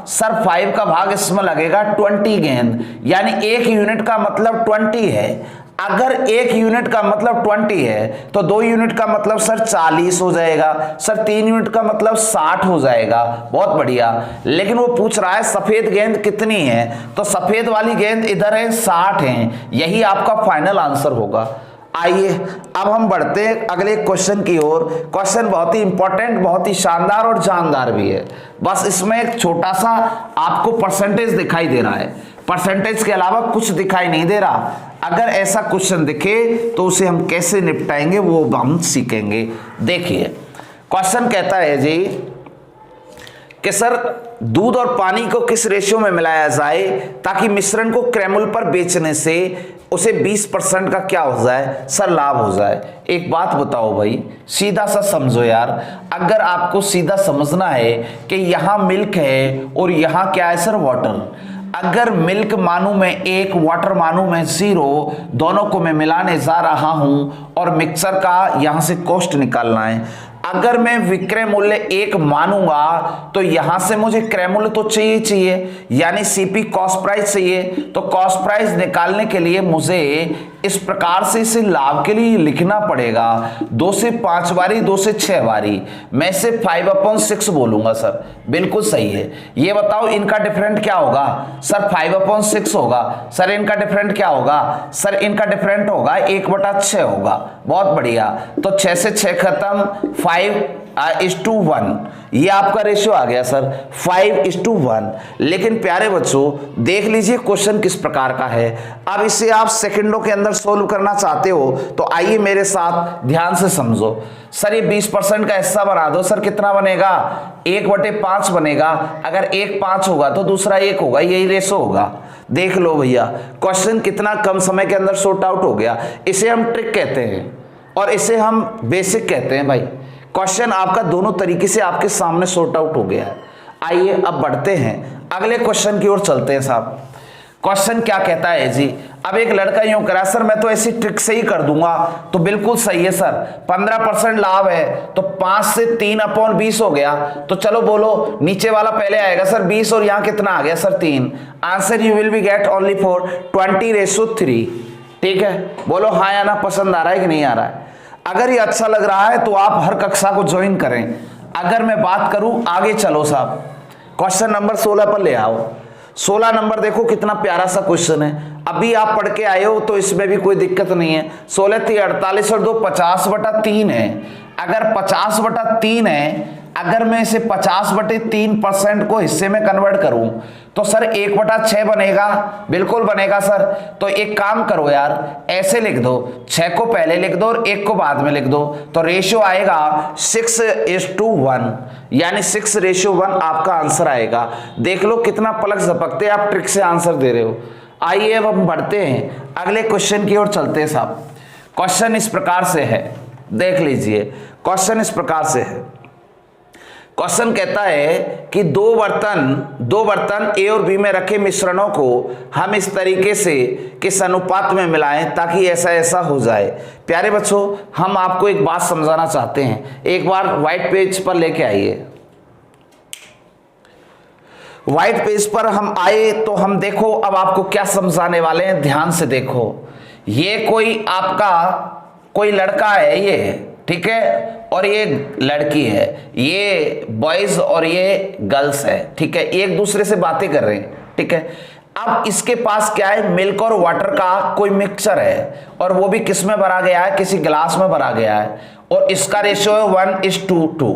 सर 5 का भाग इसमें लगेगा 20 गेंद, यानी 1 यूनिट का मतलब 20 है। अगर 1 यूनिट का मतलब 20 है तो 2 यूनिट का मतलब सर 40 हो जाएगा, सर 3 यूनिट का मतलब 60 हो जाएगा। बहुत बढ़िया। लेकिन वो पूछ रहा है सफेद गेंद कितनी है, तो सफेद वाली गेंद इधर है 60 है, यही आपका फाइनल आंसर होगा। आइए अब हम बढ़ते हैं अगले क्वेश्चन की ओर। क्वेश्चन बहुत ही इंपॉर्टेंट, बहुत ही शानदार और जानदार भी है। बस इसमें एक छोटा सा आपको परसेंटेज दिखाई दे रहा है, परसेंटेज के अलावा कुछ दिखाई नहीं दे रहा। अगर ऐसा क्वेश्चन दिखे तो उसे हम कैसे निपटाएंगे वो हम सीखेंगे। देखिए क्वेश्चन कहता है जी कि सर दूध और पानी को किस रेशियो में मिलाया जाए ताकि मिश्रण को क्रेमुल पर बेचने से उसे 20% का क्या हो जाए सर लाभ हो जाए। एक बात बताओ भाई, सीधा सा समझो यार। अगर आपको सीधा समझना है कि यहाँ मिल्क है और यहाँ क्या है सर वाटर, अगर मिल्क मानू मैं 1 वाटर मानू मैं 0, दोनों को मैं मिलाने जा रहा हूं और मिक्सर का यहां से कॉस्ट निकालना है। अगर मैं विक्रय मूल्य 1 मानूंगा तो यहां से मुझे क्रय मूल्य तो चाहिए, यानी सीपी कॉस्ट प्राइस चाहिए। तो कॉस्ट प्राइस निकालने के लिए मुझे इस प्रकार से इसे लाभ के लिए लिखना पड़ेगा 2 से 5 बारी 2 से 6 बारी। मैं इसे 5/6 बोलूंगा सर, बिल्कुल सही है। ये बताओ इनका डिफरेंट क्या होगा सर 5/6 होगा। सर इनका डिफरेंट क्या होगा सर, इनका डिफरेंट होगा 1/6 होगा। बहुत बढ़िया। तो 6 से 6 खत्म, 5:1 ये आपका रेशियो आ गया सर 5:1। लेकिन प्यारे बच्चों देख लीजिए क्वेश्चन किस प्रकार का है। अब इसे आप सेकंडों के अंदर सोल्व करना चाहते हो तो आइए मेरे साथ ध्यान से समझो। सर ये 20% का हिस्सा बना दो। सर कितना बनेगा 1/5 बनेगा। अगर 1 5 होगा तो दूसरा 1 होगा, यही रेशो होगा। देख लो भैया क्वेश्चन कितना कम समय के अंदर सॉर्ट आउट हो गया। इसे हम ट्रिक कहते हैं और इसे हम बेसिक कहते हैं। भाई क्वेश्चन आपका दोनों तरीके से आपके सामने सॉर्ट आउट हो गया है। आइए अब बढ़ते हैं अगले क्वेश्चन की ओर चलते हैं साहब। क्वेश्चन क्या कहता है जी, अब एक लड़का यूं करा सर मैं तो ऐसी ट्रिक से ही कर दूंगा, तो बिल्कुल सही है सर। 15% लाभ है तो 5 से 3/20 हो गया। तो चलो बोलो नीचे वाला पहले आएगा सर 20 और यहाँ कितना आ गया sir 3। Answer you will be get only for 20:3। ठीक है, बोलो हाँ या ना, पसंद आ रहा है कि नहीं आ रहा है। अगर ये अच्छा लग रहा है तो आप हर कक्षा को ज्वाइन करें। अगर मैं बात करूं आगे चलो साहब, क्वेश्चन नंबर 16 पर ले आओ। 16 नंबर देखो कितना प्यारा सा क्वेश्चन है, अभी आप पढ़ के आए हो तो इसमें भी कोई दिक्कत नहीं है। 16 3 48 और 2 50/3 है। अगर 50/3 है, अगर मैं इसे 50/3% को हिस्से में कन्वर्ट करूं तो सर 1/6 बनेगा, बिल्कुल बनेगा सर। तो एक काम करो यार, ऐसे लिख दो, 6 को पहले लिख दो और 1 को बाद में लिख दो, तो रेशियो आएगा 6:1, यानी 6:1 आपका आंसर आएगा। देख लो कितना पलक झपकते आप ट्रिक से आंसर दे रहे हो। आइए अब हम बढ़ते हैं अगले क्वेश्चन की ओर चलते हैं साहब। क्वेश्चन इस प्रकार से है, देख लीजिए। क्वेश्चन इस प्रकार से है, क्वेश्चन कहता है कि दो बर्तन ए और बी में रखे मिश्रणों को हम इस तरीके से किस अनुपात में मिलाएं ताकि ऐसा ऐसा हो जाए। प्यारे बच्चों, हम आपको एक बात समझाना चाहते हैं, एक बार व्हाइट पेज पर लेके आइए। व्हाइट पेज पर हम आए तो हम देखो अब आपको क्या समझाने वाले हैं, ध्यान से देखो। ये कोई आपका कोई लड़का है ये, ठीक है, और ये लड़की है, ये बॉयज और ये गर्ल्स है, ठीक है, एक दूसरे से बातें कर रहे हैं, ठीक है। अब इसके पास क्या है, मिल्क और वाटर का कोई मिक्सचर है और वो भी किस में भरा गया है, किसी गिलास में भरा गया है और इसका रेशियो है 1:2,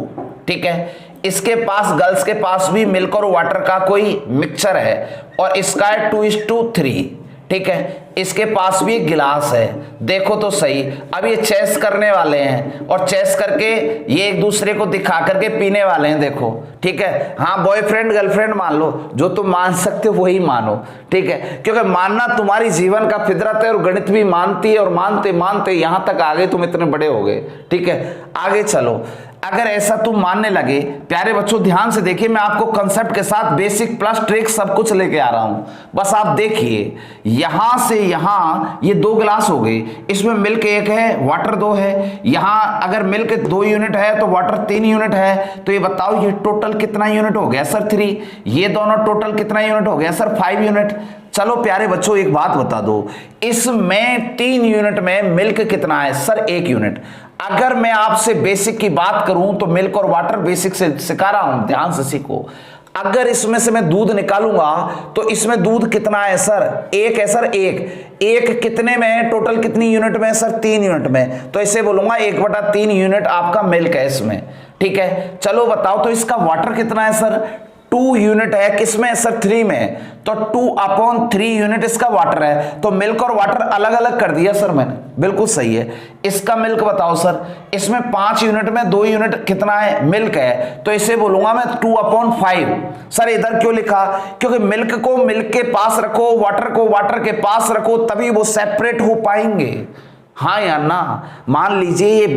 ठीक है। इसके पास गर्ल्स के पास भी मिल्क और वाटर का कोई मिक्सचर है और इसका है 2:3, ठीक है। इसके पास भी एक गिलास है, देखो तो सही। अब ये चेस करने वाले हैं और चेस करके ये एक दूसरे को दिखा करके पीने वाले हैं, देखो, ठीक है। हाँ, बॉयफ्रेंड गर्लफ्रेंड मान लो, जो तुम मान सकते हो वही मानो, ठीक है, क्योंकि मानना तुम्हारी जीवन का फितरत है और गणित भी मानती है और मानते मानते यहां तक आगे तुम इतने बड़े हो गए, ठीक है। आगे चलो, अगर ऐसा तुम मानने लगे, प्यारे बच्चों ध्यान से देखिए, मैं आपको कंसेप्ट के साथ बेसिक प्लस ट्रिक सब कुछ लेके आ रहा हूं, बस आप देखिए। यहां से यहां ये 2 गिलास हो गए, इसमें मिल्क 1 है, वाटर 2 है। यहां अगर मिल्क 2 यूनिट है तो वाटर 3 यूनिट है, तो ये बताओ ये टोटल कितना यूनिट हो गया सर 3। ये दोनों टोटल कितना यूनिट हो गया सर 5 यूनिट। चलो प्यारे बच्चों एक बात बता दो, इसमें 3 यूनिट में मिल्क कितना है सर 1 यूनिट। अगर मैं आपसे बेसिक की बात करूं तो मिल्क और वाटर बेसिक से सिखा रहा हूं, ध्यान से सीखो। अगर इसमें से मैं दूध निकालूंगा तो इसमें दूध कितना है सर 1 है सर 1 कितने में है, टोटल कितनी यूनिट में है सर 3 यूनिट में, तो इसे बोलूंगा 1/3 यूनिट आपका मिल्क है इसमें, ठीक है। चलो बताओ तो इसका वाटर कितना है सर 2 यूनिट है, किसमें सर 3 में, तो 2/3 यूनिट इसका वाटर है। तो मिल्क और वाटर अलग अलग कर दिया सर मैंने, बिल्कुल सही है। इसका मिल्क बताओ सर, इसमें 5 यूनिट में 2 यूनिट कितना है मिल्क है, तो इसे बोलूंगा मैं 2/5। सर इधर क्यों लिखा, क्योंकि मिल्क को मिल्क के पास रखो, वाटर को वाटर के पास रखो, तभी वो सेपरेट हो पाएंगे। हाँ या ना। मान लीजिए ये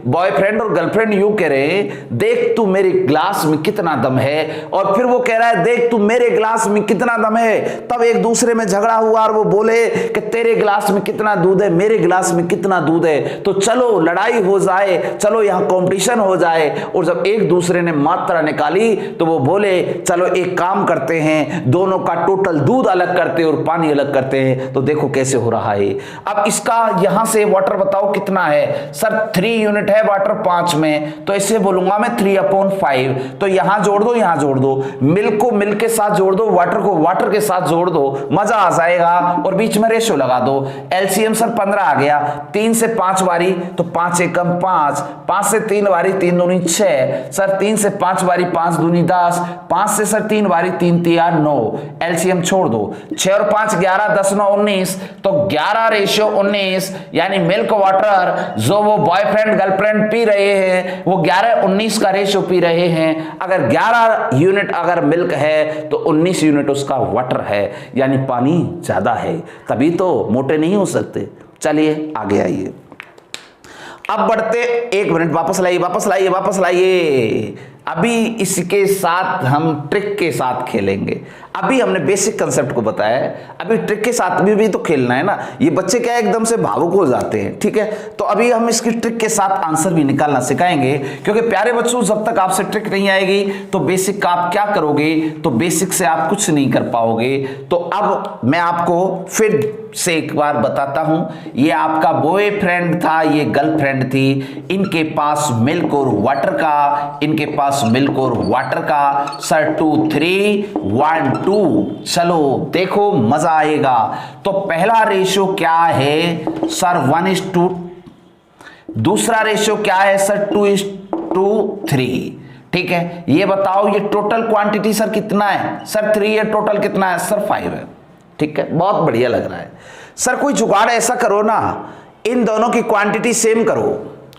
बॉयफ्रेंड और गर्लफ्रेंड यूं कह रहे हैं, देख तू मेरे ग्लास में कितना दम है, और फिर वो कह रहा है देख तू मेरे ग्लास में कितना दम है। तब एक दूसरे में झगड़ा हुआ और वो बोले कि तेरे ग्लास में कितना दूध है, मेरे ग्लास में कितना दूध है, तो चलो लड़ाई हो जाए, चलो यहाँ कॉम्पिटिशन हो जाए। और जब एक दूसरे ने मात्रा निकाली तो वो बोले चलो एक काम करते हैं, दोनों का टोटल दूध अलग करते हैं और पानी अलग करते हैं। तो देखो कैसे हो रहा है। अब इसका यहां से वाटर बताओ कितना है सर 3 यूनिट है वाटर 5 में, तो इसे बोलूंगा मैं 3/5। तो यहां जोड़ दो, यहां जोड़ दो, मिल्क को मिल्क के साथ जोड़ दो, वाटर को वाटर के साथ जोड़ दो, मजा आ जाएगा। और बीच में रेशियो लगा दो। एलसीएम सर 15 आ गया, 3 से 5 बारी तो 5 एकम 5, 5 से 3 बारी 3 दूनी 6, सर 3 से 5 बारी 5 दूनी 10, 5 से सर 3 बारी 3 तिया 9, एलसीएम छोड़ दो, 6 और 5 11, 10 9 19, तो 11:19, यानी मिल्क वाटर जो वो बॉयफ्रेंड गर्लफ्रेंड पी रहे हैं वो 11:19 का रेशियो पी रहे हैं। अगर 11 यूनिट अगर मिल्क है तो 19 यूनिट उसका वाटर है, यानी पानी ज्यादा है, तभी तो मोटे नहीं हो सकते। चलिए आगे आइए, अब बढ़ते, 1 मिनट, वापस लाइए वापस लाइए वापस लाइए। अभी इसके साथ हम ट्रिक के साथ खेलेंगे। अभी हमने बेसिक कंसेप्ट को बताया है, अभी ट्रिक के साथ भी तो खेलना है ना। ये बच्चे क्या एकदम से भावुक हो जाते हैं, ठीक है। तो अभी हम इसकी ट्रिक के साथ आंसर भी निकालना सिखाएंगे, क्योंकि प्यारे बच्चों जब तक आपसे ट्रिक नहीं आएगी तो बेसिक का आप क्या करोगे, तो बेसिक से आप कुछ नहीं कर पाओगे। तो अब मैं आपको फिर से एक बार बताता हूं, ये आपका बॉयफ्रेंड था, ये गर्लफ्रेंड थी, इनके पास मिल्क और वाटर का, इनके पास पास मिल्क और वाटर का। सर 2 3 1 2। चलो देखो मजा आएगा। तो पहला रेशियो क्या है सर 1:2। दूसरा रेशियो क्या है सर 2:3। ठीक है, ये बताओ ये टोटल क्वांटिटी सर कितना है? सर 3 है। टोटल कितना है सर 5 है। ठीक है, बहुत बढ़िया लग रहा है। सर कोई जुगाड़ ऐसा करो ना, इन दोनों की क्वांटिटी सेम करो।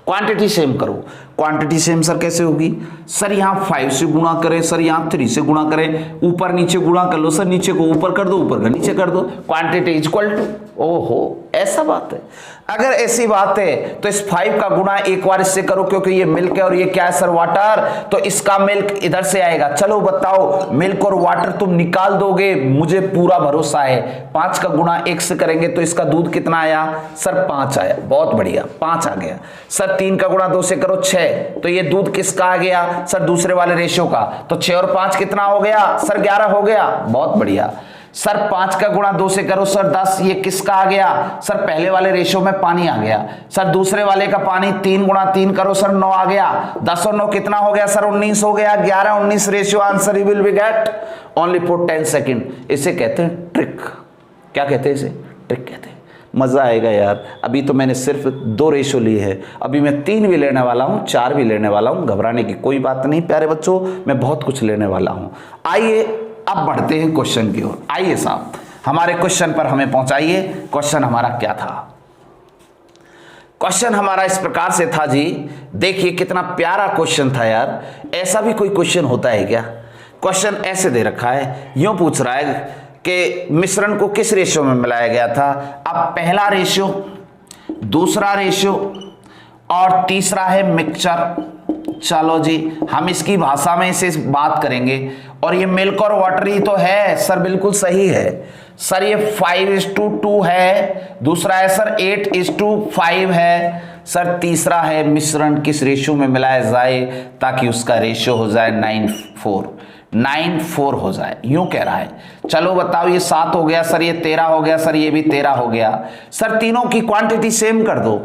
क्वांटिटी सेम करो। क्वांटिटी सेम सर कैसे होगी? सर यहां 5 से गुणा करें, सर यहां 3 से गुणा करें, ऊपर नीचे गुणा कर लो। सर नीचे को ऊपर कर दो, ऊपर का नीचे कर दो। Quantity is equal to. ओहो, ऐसा बात है। अगर ऐसी बात है तो इस 5 का गुणा एक बार इससे करो, क्योंकि ये मिल्क है और ये क्या है सर वाटर, तो इसका मिल्क इधर से आएगा। चलो बताओ मिल्क और वाटर तुम निकाल दोगे, मुझे पूरा भरोसा है। 5 का गुणा 1 से करेंगे तो इसका दूध कितना आया सर 5 आया। बहुत बढ़िया, 5 आ गया। सर 3 का गुणा 2 से करो 6, तो ये दूध किसका आ गया सर दूसरे वाले रेशियो का। तो 6 और 5 कितना हो गया सर 11 हो गया। बहुत बढ़िया। सर 5 का गुणा 2 से करो सर 10, ये किसका आ गया सर पहले वाले रेशियो में पानी आ गया। सर दूसरे वाले का पानी 3 गुणा 3 करो सर 9 आ गया। 10 और 9 कितना हो गया सर 19 हो गया। 11 19 ratio answer you will be get only for 10 second. इसे कहते हैं ट्रिक। क्या कहते हैं इसे? ट्रिक कहते हैं। मजा आएगा यार। अभी तो मैंने सिर्फ 2 रेशियो लिए है, अभी मैं 3 भी लेने वाला हूं, 4 भी लेने वाला हूं। घबराने की कोई बात नहीं प्यारे बच्चों, मैं बहुत कुछ लेने वाला हूं। आइए अब बढ़ते हैं क्वेश्चन की ओर। आइए साहब हमारे क्वेश्चन पर हमें पहुंचाइए। क्वेश्चन हमारा क्या था? क्वेश्चन हमारा इस प्रकार से था जी, देखिए कितना प्यारा क्वेश्चन था यार। ऐसा भी कोई क्वेश्चन होता है क्या? क्वेश्चन ऐसे दे रखा है, यूं पूछ रहा है कि मिश्रण को किस रेशियो में मिलाया गया था। अब पहला रेशियो, दूसरा रेशियो और तीसरा है मिक्सचर। चलो जी हम इसकी भाषा में इसे बात करेंगे। और ये मिल्क और वाटर ही तो है सर, बिल्कुल सही है सर। ये 5:2 है, दूसरा है सर 8:5 है सर, तीसरा है मिश्रण किस रेशियो में मिलाया जाए ताकि उसका रेशियो हो जाए 9:4 हो जाए, यूं कह रहा है। चलो बताओ ये 7 हो गया सर, ये 13 हो गया सर, ये भी 13 हो गया सर। तीनों की क्वांटिटी सेम कर दो।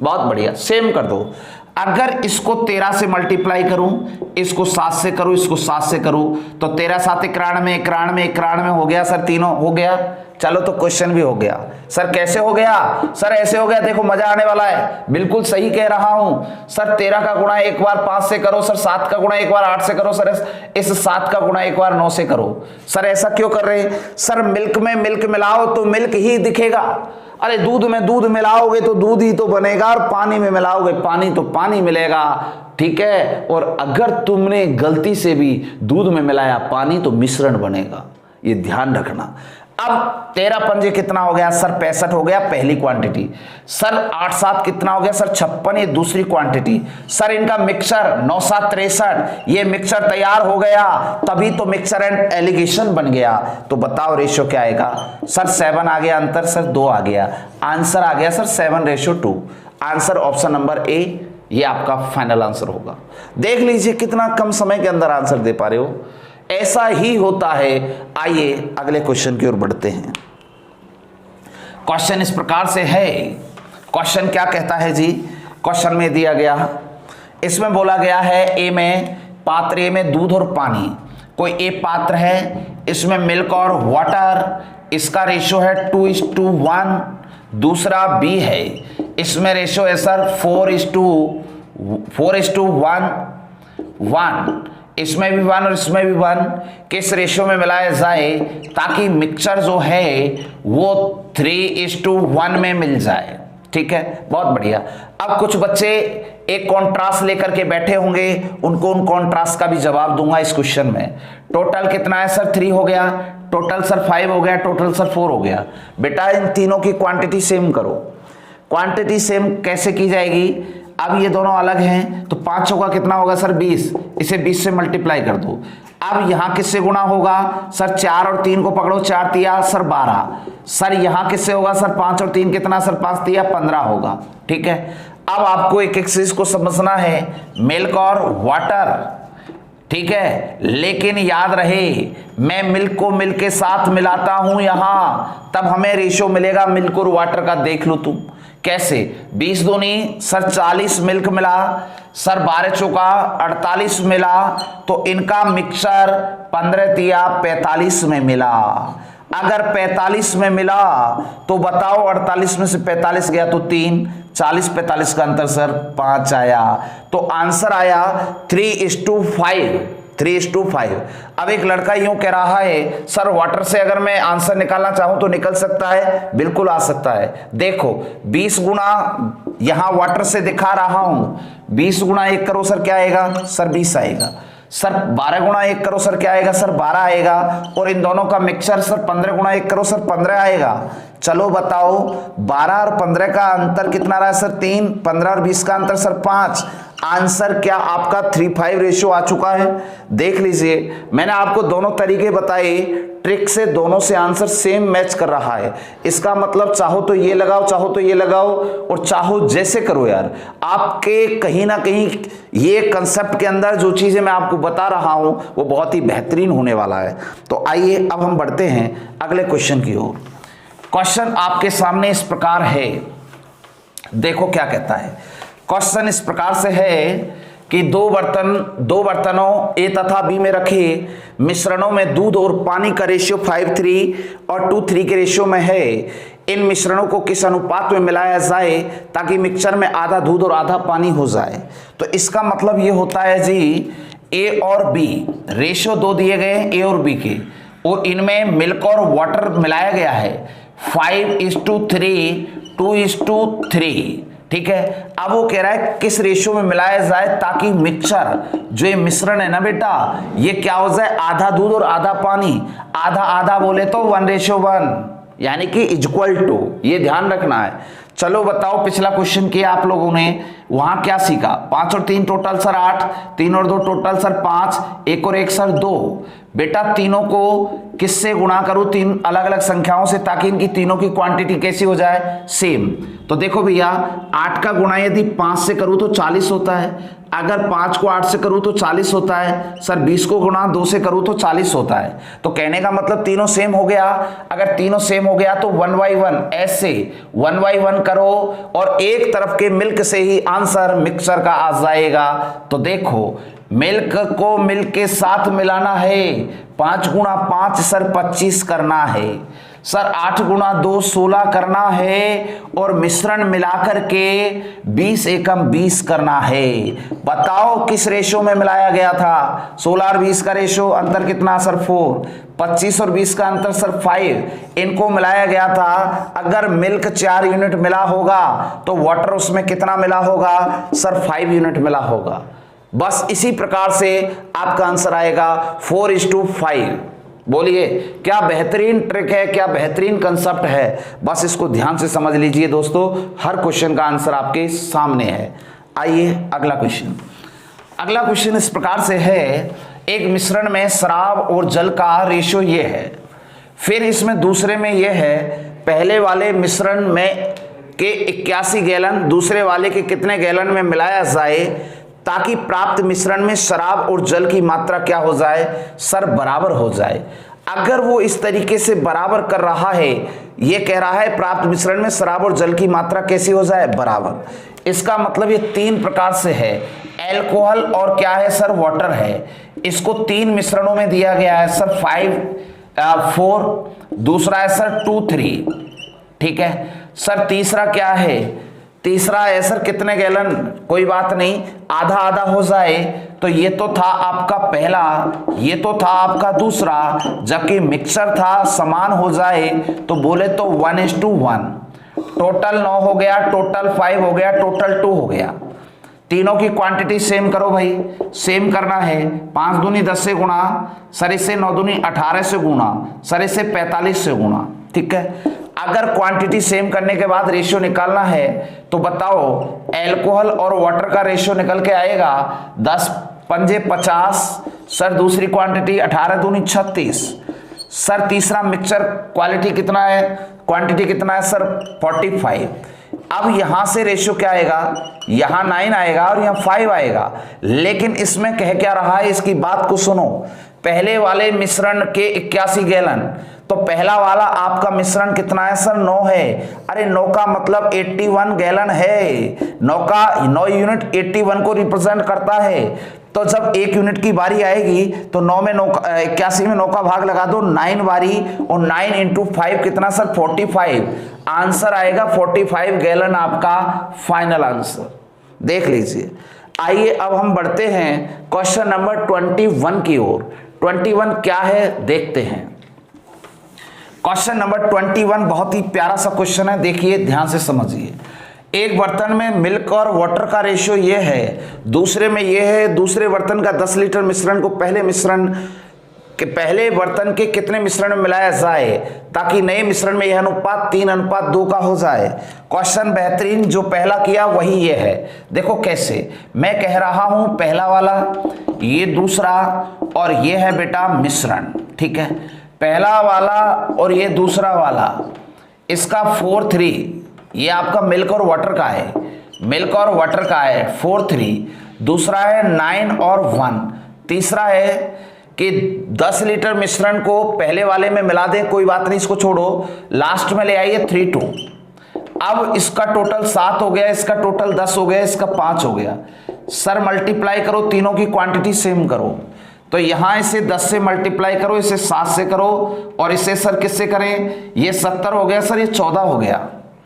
बहुत बढ़िया, सेम कर दो। अगर इसको 13 से मल्टीप्लाई करूं, इसको 7 से करूं, इसको 7 से करूं, तो 13 7 91 91 91 हो गया सर, तीनों हो गया। चलो तो क्वेश्चन भी हो गया सर। कैसे हो गया सर? ऐसे हो गया, देखो मजा आने वाला है। बिल्कुल सही कह रहा हूं सर। 13 का गुणा एक बार 5 से करो सर, 7 का गुणा एक बार 8 से करो सर, इस 7 का गुणा एक बार 9 से करो सर। ऐसा क्यों कर रहे हैं सर? मिल्क में मिल्क मिलाओ तो मिल्क ही दिखेगा। अरे दूध में दूध मिलाओगे तो दूध ही तो बनेगा, और पानी में मिलाओगे पानी तो पानी मिलेगा। ठीक है, और अगर तुमने गलती से भी दूध में मिलाया पानी तो मिश्रण बनेगा, ये ध्यान रखना। अब 13 पंजे कितना हो गया सर? 65 हो गया, पहली क्वांटिटी। सर 8 7 कितना हो गया सर? 56, ये दूसरी क्वांटिटी। सर इनका मिक्सचर 9 7 63, ये मिक्सचर तैयार हो गया, तभी तो मिक्सचर एंड एलिगेशन बन गया। तो बताओ रेशियो क्या आएगा सर? 7 आ गया अंतर सर, 2 आ गया। आंसर आ गया sir 7:2। Answer option number A, ये आपका फाइनल आंसर होगा। देख लीजिए कितना कम समय के अंदर आंसर दे पा रहे हो। ऐसा ही होता है। आइए अगले क्वेश्चन की ओर बढ़ते हैं। क्वेश्चन इस प्रकार से है। क्वेश्चन क्या कहता है जी? क्वेश्चन में दिया गया, इसमें बोला गया है ए में, पात्र ए में दूध और पानी। कोई ए पात्र है, इसमें मिल्क और वाटर, इसका रेशियो है 2:1। दूसरा बी है, इसमें रेशियो है सर 4:1, इसमें भी 1 और इसमें भी 1। किस रेशियो में मिलाया जाए ताकि मिक्सचर जो है वो 3:1 में मिल जाए। ठीक है, बहुत बढ़िया। अब कुछ बच्चे एक कॉन्ट्रास्ट लेकर के बैठे होंगे, उनको उन कॉन्ट्रास्ट का भी जवाब दूंगा इस क्वेश्चन में। टोटल कितना है सर? 3 हो गया, टोटल सर 5 हो गया, टोटल सर 4 हो गया। बेटा इन तीनों की क्वांटिटी सेम करो। क्वांटिटी सेम कैसे की जाएगी? अब ये दोनों अलग हैं तो 5 चौका कितना होगा सर? 20। इसे 20 से मल्टीप्लाई कर दो। अब यहां किससे गुणा होगा सर? 4 और 3 को पकड़ो, 4 तिया सर 12। सर यहां किससे होगा सर? 5 और 3 कितना सर? 5 तिया 15 होगा। ठीक है, अब आपको एक एक चीज को समझना है, मिल्क और वाटर। ठीक है, लेकिन याद रहे मैं मिल्क को मिल्क के साथ मिलाता हूं यहां, तब हमें रेशियो मिलेगा मिल्क और वाटर का। देख लो तुम कैसे? 20 दूनी सर 40 मिल्क मिला, सर 12 चौका 48 मिला, तो इनका मिक्सचर 15 तिया 45 में मिला। अगर 45 में मिला तो बताओ 48 में से 45 गया तो 3, 40-45 का अंतर सर 5 आया। तो आंसर आया 3:5, 3:5। अब एक लड़का यूं कह रहा है सर वाटर से अगर मैं आंसर निकालना चाहूं तो निकल सकता है? बिल्कुल आ सकता है। देखो 20 गुना यहां वाटर से दिखा रहा हूं, 20 गुना 1 करो सर क्या आएगा? सर 20 आएगा। सर 12 गुना 1 करो सर क्या आएगा? सर 12 आएगा। और इन दोनों का मिक्सचर सर 15 गुना 1 करो सर 15 आएगा। चलो बताओ 12 और 15 का अंतर कितना रहा सर? 3। 15 और 20 का अंतर सर 5। आंसर क्या आपका 3:5 रेशियो आ चुका है? देख लीजिए, मैंने आपको दोनों तरीके बताए, ट्रिक से दोनों से आंसर सेम मैच कर रहा है। इसका मतलब चाहो तो ये लगाओ, चाहो तो ये लगाओ, और चाहो जैसे करो यार, आपके कहीं ना कहीं ये कंसेप्ट के अंदर जो चीजें मैं आपको बता रहा हूं वो बहुत ही बेहतरीन होने वाला है। तो आइए अब हम बढ़ते हैं अगले क्वेश्चन की ओर। क्वेश्चन आपके सामने इस प्रकार है, देखो क्या कहता है। क्वेश्चन इस प्रकार से है कि दो बर्तनों ए तथा बी में रखे मिश्रणों में दूध और पानी का रेशियो 5:3 और 2:3 के रेशियो में है। इन मिश्रणों को किस अनुपात में मिलाया जाए ताकि मिक्सचर में आधा दूध और आधा पानी हो जाए? तो इसका मतलब ये होता है जी, ए और बी रेशियो 2 दिए गए हैं, ए और बी के, और इनमें मिल्क और वाटर मिलाया गया है 5:3, 2:3। ठीक है। अब वो कह रहा है किस रेशियो में मिलाया जाए ताकि मिक्सचर जो ये मिश्रण है ना बेटा, ये क्या हो जाए? आधा दूध और आधा पानी। आधा आधा बोले तो 1:1, यानी कि इक्वल टू, ये ध्यान रखना है। चलो बताओ, पिछला क्वेश्चन किया आप लोगों ने, वहां क्या सीखा? 5 और 3 टोटल सर 8, 3 और 2 टोटल सर 5, 1 और 1 सर 2। बेटा तीनों को किससे गुणा करूं? 3 अलग अलग संख्याओं से, ताकि इनकी तीनों की क्वांटिटी कैसी हो जाए? सेम। तो देखो भैया 8 का गुणा यदि 5 से करूं तो 40 होता है, अगर 5 को 8 से करूं तो 40 होता है सर, 20 को गुणा 2 से करूं तो 40 होता है। तो कहने का मतलब तीनों सेम हो गया। अगर तीनों सेम हो गया तो 1 by 1 ऐसे 1 by 1 करो, और एक तरफ के मिल्क से ही आंसर मिक्सचर का आ जाएगा। तो देखो मिल्क को मिल्क के साथ मिलाना है, 5 गुणा 5 सर 25 करना है सर, 8 गुणा 2 16 करना है, और मिश्रण मिलाकर के 20 एकम 20 करना है। बताओ किस रेशियो में मिलाया गया था? 16 और 20 का रेशियो, अंतर कितना सर 4, 25 और 20 का अंतर सर 5। इनको मिलाया गया था। अगर मिल्क 4 यूनिट मिला होगा तो वाटर उसमें कितना मिला होगा सर? 5 यूनिट मिला होगा। बस इसी प्रकार से आपका आंसर आएगा 4:5। बोलिए क्या बेहतरीन ट्रिक है, क्या बेहतरीन कंसेप्ट है। बस इसको ध्यान से समझ लीजिए दोस्तों, हर क्वेश्चन का आंसर आपके सामने है। आइए अगला क्वेश्चन। अगला क्वेश्चन इस प्रकार से है, एक मिश्रण में शराब और जल का रेशियो ये है, फिर इसमें दूसरे में ये है, पहले वाले मिश्रण में के 81 गैलन दूसरे वाले के कितने गैलन में मिलाया जाए ताकि प्राप्त मिश्रण में शराब और जल की मात्रा क्या हो जाए सर? बराबर हो जाए। अगर वो इस तरीके से बराबर कर रहा है, ये कह रहा है प्राप्त मिश्रण में शराब और जल की मात्रा कैसी हो जाए? बराबर। इसका मतलब ये 3 प्रकार से है, एल्कोहल और क्या है सर? वाटर है। इसको 3 मिश्रणों में दिया गया है सर, 4, दूसरा है सर 2, 3। ठीक है सर। तीसरा क्या है? तीसरा है सर कितने गैलन? कोई बात नहीं, आधा आधा हो जाए। तो ये तो था आपका पहला, ये तो था आपका दूसरा, जबकि मिक्सर था समान हो जाए तो बोले तो 1:1। टोटल 9 हो गया, टोटल 5 हो गया, टोटल 2 हो गया। तीनों की क्वांटिटी सेम करो भाई, सेम करना है। 5 दूनी 10 से गुणा सर, इससे 9 दूनी 18 से गुणा सर, इससे 45 से गुणा। ठीक है। अगर क्वांटिटी सेम करने के बाद रेशियो निकालना है तो बताओ, एल्कोहल और वाटर का रेशियो निकल के आएगा 10 पंजे 50 सर, दूसरी क्वांटिटी 18 दूनी 36 सर, तीसरा मिक्सचर क्वालिटी कितना है? क्वांटिटी कितना है सर? 45। अब यहां से रेशियो क्या आएगा? यहां 9 आएगा और यहां 5 आएगा। लेकिन इसमें कह क्या रहा है, इसकी बात को सुनो। पहले वाले मिश्रण के 81 गैलन, तो पहला वाला आपका मिश्रण कितना है सर 9 है। अरे 9 का मतलब 81 गैलन है। 9 यूनिट 81 को रिप्रेजेंट करता है। तो जब 1 यूनिट की बारी आएगी तो 81 में 9 का भाग लगा दो, 9 बारी, और 9 इंटू 5 कितना सर 45। आंसर आएगा 45 गैलन आपका फाइनल आंसर। देख लीजिए। आइए अब हम बढ़ते हैं क्वेश्चन नंबर 21 की ओर। 21 क्या है देखते हैं। क्वेश्चन नंबर 21 बहुत ही प्यारा सा क्वेश्चन है, देखिए ध्यान से समझिए। एक बर्तन में मिल्क और वाटर का रेशियो ये है, दूसरे में ये है। दूसरे बर्तन का 10 लीटर मिश्रण को पहले बर्तन के कितने मिश्रण में मिलाया जाए ताकि नए मिश्रण में यह अनुपात 3:2 का हो जाए। क्वेश्चन बेहतरीन, जो पहला किया वही ये है। देखो कैसे, मैं कह रहा हूं पहला वाला, ये दूसरा, और ये है बेटा मिश्रण, ठीक है। पहला वाला और ये दूसरा वाला, इसका 4:3, ये आपका मिल्क और वाटर का है, मिल्क और वाटर का है 4:3। दूसरा है 9 और 1। तीसरा है कि 10 लीटर मिश्रण को पहले वाले में मिला दें, कोई बात नहीं, इसको छोड़ो, लास्ट में ले आइए 3:2। अब इसका टोटल 7 हो गया, इसका टोटल 10 हो गया, इसका 5 हो गया। सर मल्टीप्लाई करो, तीनों की क्वांटिटी सेम करो। तो यहां इसे 10 से मल्टीप्लाई करो, इसे 7 से करो, और इसे सर किससे करें, ये 70 हो गया सर, ये 14 हो गया,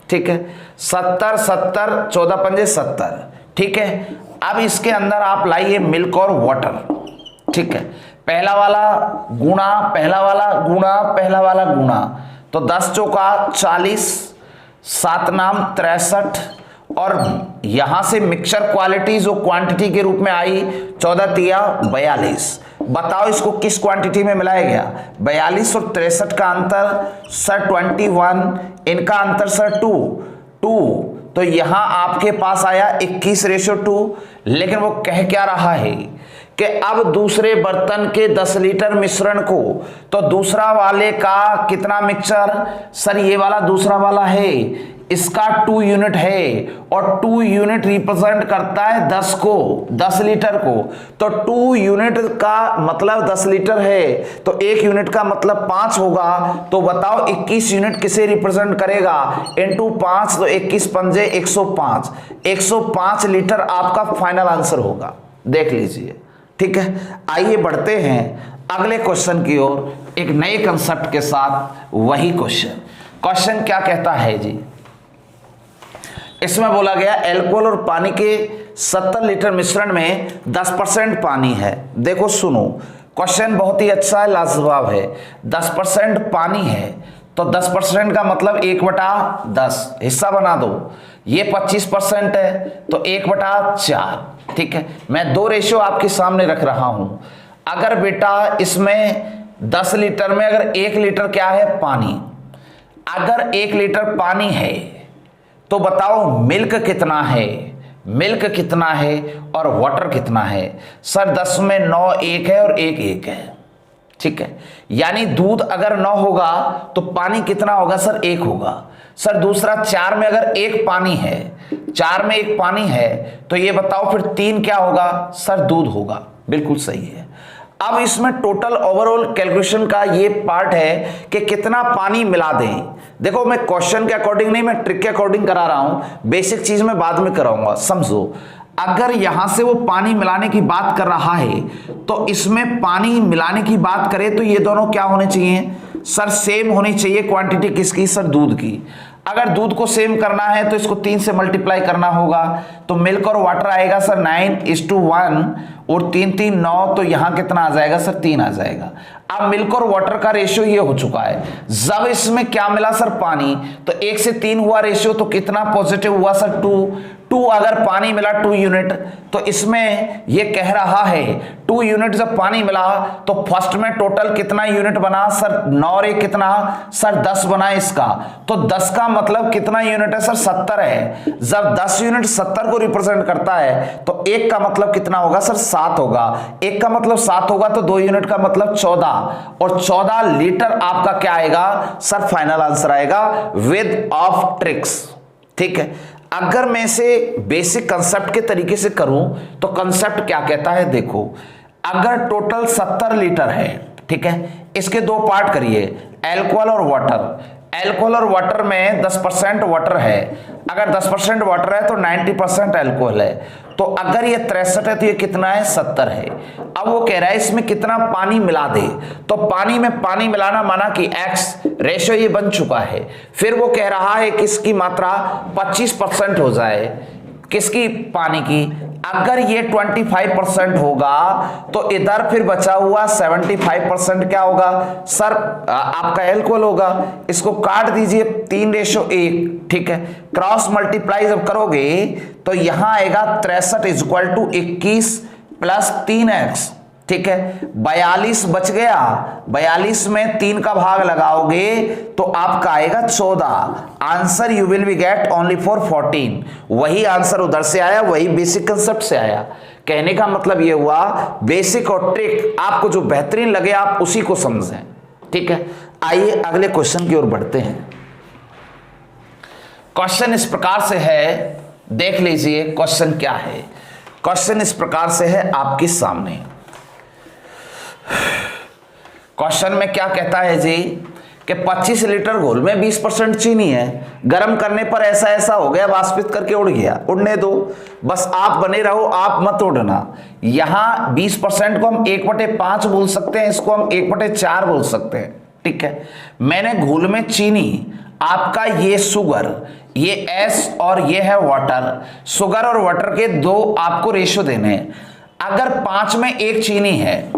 ठीक है। 70 70 14 पंजे 70, ठीक है। अब इसके अंदर आप लाइए मिल्क और वाटर, ठीक है। पहला वाला गुणा पहला वाला गुणा पहला वाला गुणा, तो 10 चौका 40, 7 नाम 63, और यहां से मिक्सचर क्वालिटी जो क्वांटिटी के रूप में आई 14 तिया 42। बताओ इसको किस क्वांटिटी में मिलाया गया। 42 और 63 का अंतर सर 21, इनका अंतर सर 2। तो यहां आपके पास आया 21:2। लेकिन वो कह क्या रहा है कि अब दूसरे बर्तन के 10 लीटर मिश्रण को, तो दूसरा वाले का कितना मिक्सचर, सर ये वाला दूसरा वाला है, इसका 2 यूनिट है, और 2 यूनिट रिप्रेजेंट करता है 10 लीटर को। तो 2 यूनिट का मतलब 10 लीटर है, तो 1 यूनिट का मतलब 5 होगा। तो बताओ 21 यूनिट किसे रिप्रेजेंट करेगा, इंटू 5, तो 21 पंजे 105। 105 लीटर आपका फाइनल आंसर होगा। देख लीजिए, ठीक है। आइए बढ़ते हैं अगले क्वेश्चन की ओर, एक नए कंसेप्ट के साथ। वही क्वेश्चन क्या कहता है जी, इसमें बोला गया एल्कोहल और पानी के 70 लीटर मिश्रण में 10% पानी है। देखो सुनो, क्वेश्चन बहुत ही अच्छा है, लाजवाब है। 10% पानी है, तो 10% का मतलब 1/10 हिस्सा बना दो। ये 25% है, तो 1/4, ठीक है। मैं 2 रेशियो आपके सामने रख रहा हूं। अगर बेटा इसमें 10 लीटर में अगर 1 लीटर क्या है पानी, अगर 1 लीटर पानी है तो बताओ मिल्क कितना है, मिल्क कितना है और वाटर कितना है। सर 10 में 9 1 है और 1 1 है, ठीक है। यानी दूध अगर 9 होगा तो पानी कितना होगा सर 1 होगा। सर दूसरा 4 में अगर 1 पानी है, 4 में 1 पानी है, तो ये बताओ फिर 3 क्या होगा सर दूध होगा। बिल्कुल सही है। अब इसमें टोटल ओवरऑल कैलकुलेशन का ये पार्ट है कि कितना पानी मिला दें। देखो मैं क्वेश्चन के अकॉर्डिंग नहीं, मैं ट्रिक के अकॉर्डिंग करा रहा हूं, बेसिक चीज मैं बाद में कराऊंगा, समझो। अगर यहां से वो पानी मिलाने की बात कर रहा है, तो इसमें पानी मिलाने की बात करें तो ये दोनों क्या होने चाहिए सर, सेम होनी चाहिए क्वांटिटी किसकी सर, दूध की। अगर दूध को सेम करना है तो इसको 3 से मल्टीप्लाई करना होगा, तो मिल्क और वाटर आएगा सर 9:1 और 3 3 9, तो यहां कितना आ जाएगा सर 3 आ जाएगा। अब मिल्क और वाटर का रेशियो ये हो चुका है। जब इसमें क्या मिला सर पानी, तो 1 से 3 हुआ रेशियो, तो कितना पॉजिटिव हुआ सर 2 अगर पानी मिला 2 यूनिट, तो इसमें ये कह रहा है 2 यूनिट जब पानी मिला तो फर्स्ट में टोटल कितना यूनिट बना सर 9 और 1 कितना सर 10 बना इसका, तो 10 का मतलब कितना यूनिट है सर 70 है। जब 10 यूनिट 70 को रिप्रेजेंट करता है तो 1 का मतलब कितना होगा सर 7 होगा। 1 का मतलब 7 होगा, तो 2 यूनिट का मतलब 14, और 14 लीटर आपका क्या आएगा सर फाइनल आंसर आएगा विद ऑफ ट्रिक्स, ठीक है। अगर मैं इसे बेसिक कंसेप्ट के तरीके से करूं तो कंसेप्ट क्या कहता है, देखो अगर टोटल 70 लीटर है, ठीक है, इसके 2 पार्ट करिए, एल्कोहल और वाटर। एल्कोहल और वाटर में 10% वाटर है, अगर 10% वाटर है तो 90% एल्कोहल है। तो अगर ये 63 है तो ये कितना है, 70 है। अब वो कह रहा है इसमें कितना पानी मिला दे, तो पानी में पानी मिलाना माना कि x रेशो ये बन चुका है। फिर वो कह रहा है कि इसकी मात्रा 25% हो जाए, किसकी, पानी की। अगर ये 25% होगा तो इधर फिर बचा हुआ 75% क्या होगा सर, आपका एल्कोहल होगा। इसको काट दीजिए 3:1, ठीक है। क्रॉस मल्टीप्लाई जब करोगे तो यहां आएगा 63 = 21 + 3x, ठीक है। 42 बच गया, 42 में 3 का भाग लगाओगे तो आपका आएगा 14। Answer you will be get only for 14। वही आंसर उधर से आया, वही बेसिक कंसेप्ट से आया। कहने का मतलब ये हुआ बेसिक और ट्रिक आपको जो बेहतरीन लगे आप उसी को समझें, ठीक है। आइए अगले क्वेश्चन की ओर बढ़ते हैं। क्वेश्चन इस प्रकार से है, देख लीजिए क्वेश्चन क्या है। क्वेश्चन इस प्रकार से है आपके सामने। क्वेश्चन में क्या कहता है जी कि 25 लीटर घोल में 20% चीनी है, गर्म करने पर ऐसा ऐसा हो गया, वाष्पित करके उड़ गया। उड़ने दो, बस आप बने रहो, आप मत उड़ना। यहां 20% को हम 1/5 बोल सकते हैं, इसको हम 1/4 बोल सकते हैं, ठीक है। मैंने घोल में चीनी, आपका ये शुगर, ये S और ये है वाटर। शुगर और वाटर के 2 आपको रेशो देने हैं। अगर 5 में 1 चीनी है,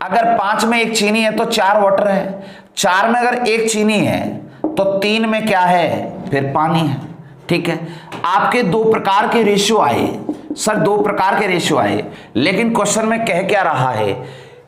अगर 5 में 1 चीनी है तो 4 वाटर है। 4 में अगर 1 चीनी है तो 3 में क्या है, फिर पानी है, ठीक है। आपके 2 प्रकार के रेशियो आए सर, 2 प्रकार के रेशियो आए, लेकिन क्वेश्चन में कह क्या रहा है,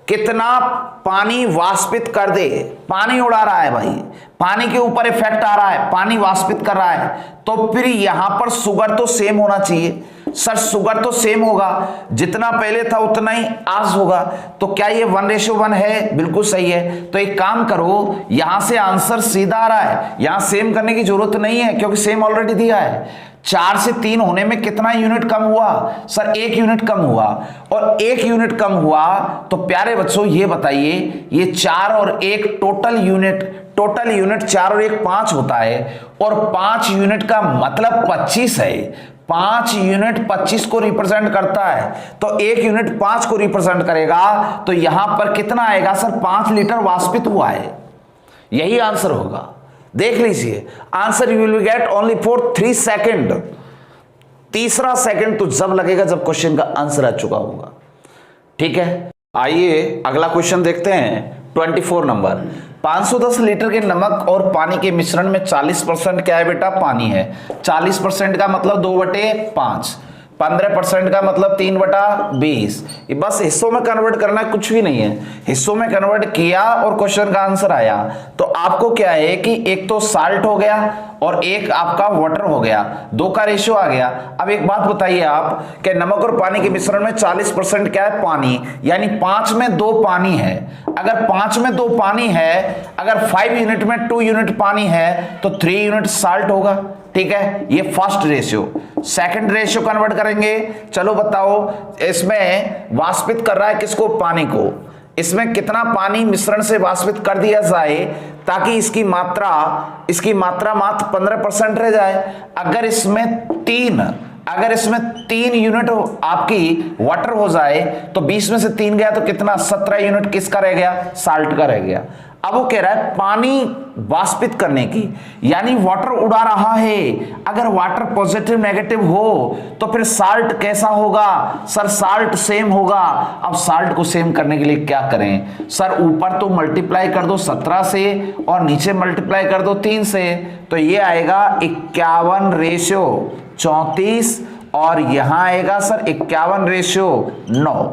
कितना पानी वाष्पित कर दे। पानी उड़ा रहा है भाई, पानी के ऊपर इफेक्ट आ रहा है, पानी वाष्पित कर रहा है, तो फिर यहां पर शुगर तो सेम होना चाहिए सर। शुगर तो सेम होगा, जितना पहले था उतना ही आज होगा। तो क्या ये 1:1 है? बिल्कुल सही है। तो एक काम करो, यहां से आंसर सीधा आ रहा है, यहां सेम करने की जरूरत नहीं है क्योंकि सेम ऑलरेडी दिया है। 4 से 3 होने में कितना यूनिट कम हुआ सर? 1 यूनिट कम हुआ। और 1 यूनिट कम हुआ तो प्यारे बच्चों ये बताइए, ये 4 और 1 टोटल यूनिट 4 और 1 5 होता है, और 5 यूनिट का मतलब 25 है। 5 यूनिट 25 को रिप्रेजेंट करता है, तो 1 यूनिट 5 को रिप्रेजेंट करेगा। तो यहां पर कितना आएगा सर? 5 लीटर वाष्पित हुआ है, यही आंसर होगा। देख लीजिए answer you will get only for 3 second. तीसरा सेकंड तो जब लगेगा जब क्वेश्चन का आंसर आ चुका होगा, ठीक है। आइए अगला क्वेश्चन देखते हैं। 24 नंबर, 510 लीटर के नमक और पानी के मिश्रण में 40% क्या है बेटा? पानी है। 40% का मतलब 2/5, 15% का मतलब 3/20। ये बस हिस्सों में कन्वर्ट करना, कुछ भी नहीं है। हिस्सों में कन्वर्ट किया और क्वेश्चन का आंसर आया। तो आपको क्या है कि एक तो साल्ट हो गया और एक आपका वाटर हो गया, 2 का रेशियो आ गया। अब एक बात बताइए आप कि नमक और पानी के मिश्रण में 40% क्या है? पानी, यानी 5 में 2 पानी है। अगर 5 में 2 पानी है, अगर 5 यूनिट में 2 यूनिट पानी है तो 3 यूनिट साल्ट होगा, ठीक है। ये first ratio. Second ratio convert करेंगे, चलो बताओ। इसमें वाष्पित कर रहा है किसको? पानी को। इसमें कितना पानी मिश्रण से वाष्पित कर दिया जाए ताकि इसकी मात्रा मात्र 15% रह जाए। अगर इसमें 3 यूनिट आपकी वाटर हो जाए तो 20 में से 3 गया तो कितना? 17 यूनिट किसका रह गया? साल्ट का रह गया। अब वो कह रहा है पानी वाष्पित करने की, यानी वाटर उड़ा रहा है। अगर वाटर पॉजिटिव नेगेटिव हो तो फिर साल्ट कैसा होगा सर? साल्ट सेम होगा। अब साल्ट को सेम करने के लिए क्या करें सर? ऊपर तो मल्टीप्लाई कर दो 17 से और नीचे मल्टीप्लाई कर दो 3 से, तो ये आएगा 51/34 और यहां आएगा सर 51/9,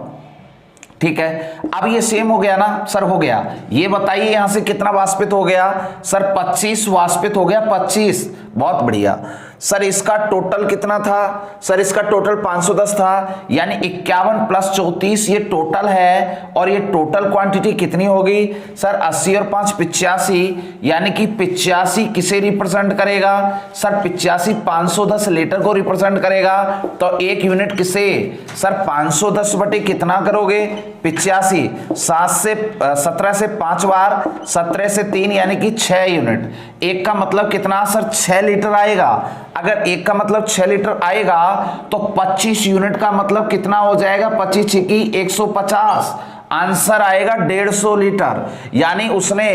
ठीक है। अब ये सेम हो गया ना सर? हो गया। ये बताइए यहां से कितना वाष्पित हो गया सर? 25 वाष्पित हो गया, 25। बहुत बढ़िया। सर इसका टोटल कितना था, सर इसका टोटल 510 था, यानी 51 प्लस 34 ये टोटल है, और ये टोटल क्वांटिटी कितनी होगी सर 80 और 5 85, यानी कि 85 किसे रिप्रेजेंट करेगा सर 85 510 लीटर को रिप्रेजेंट करेगा। तो एक यूनिट किसे सर 510 बटे कितना करोगे 85, 17 से 5 बार 17 से 3 यानी कि 6 यूनिट। एक का मतलब कितना सर 6 लीटर आएगा। अगर एक का मतलब 6 लीटर आएगा तो 25 यूनिट का मतलब कितना हो जाएगा 25 की 150, आंसर आएगा 150 लीटर। यानी उसने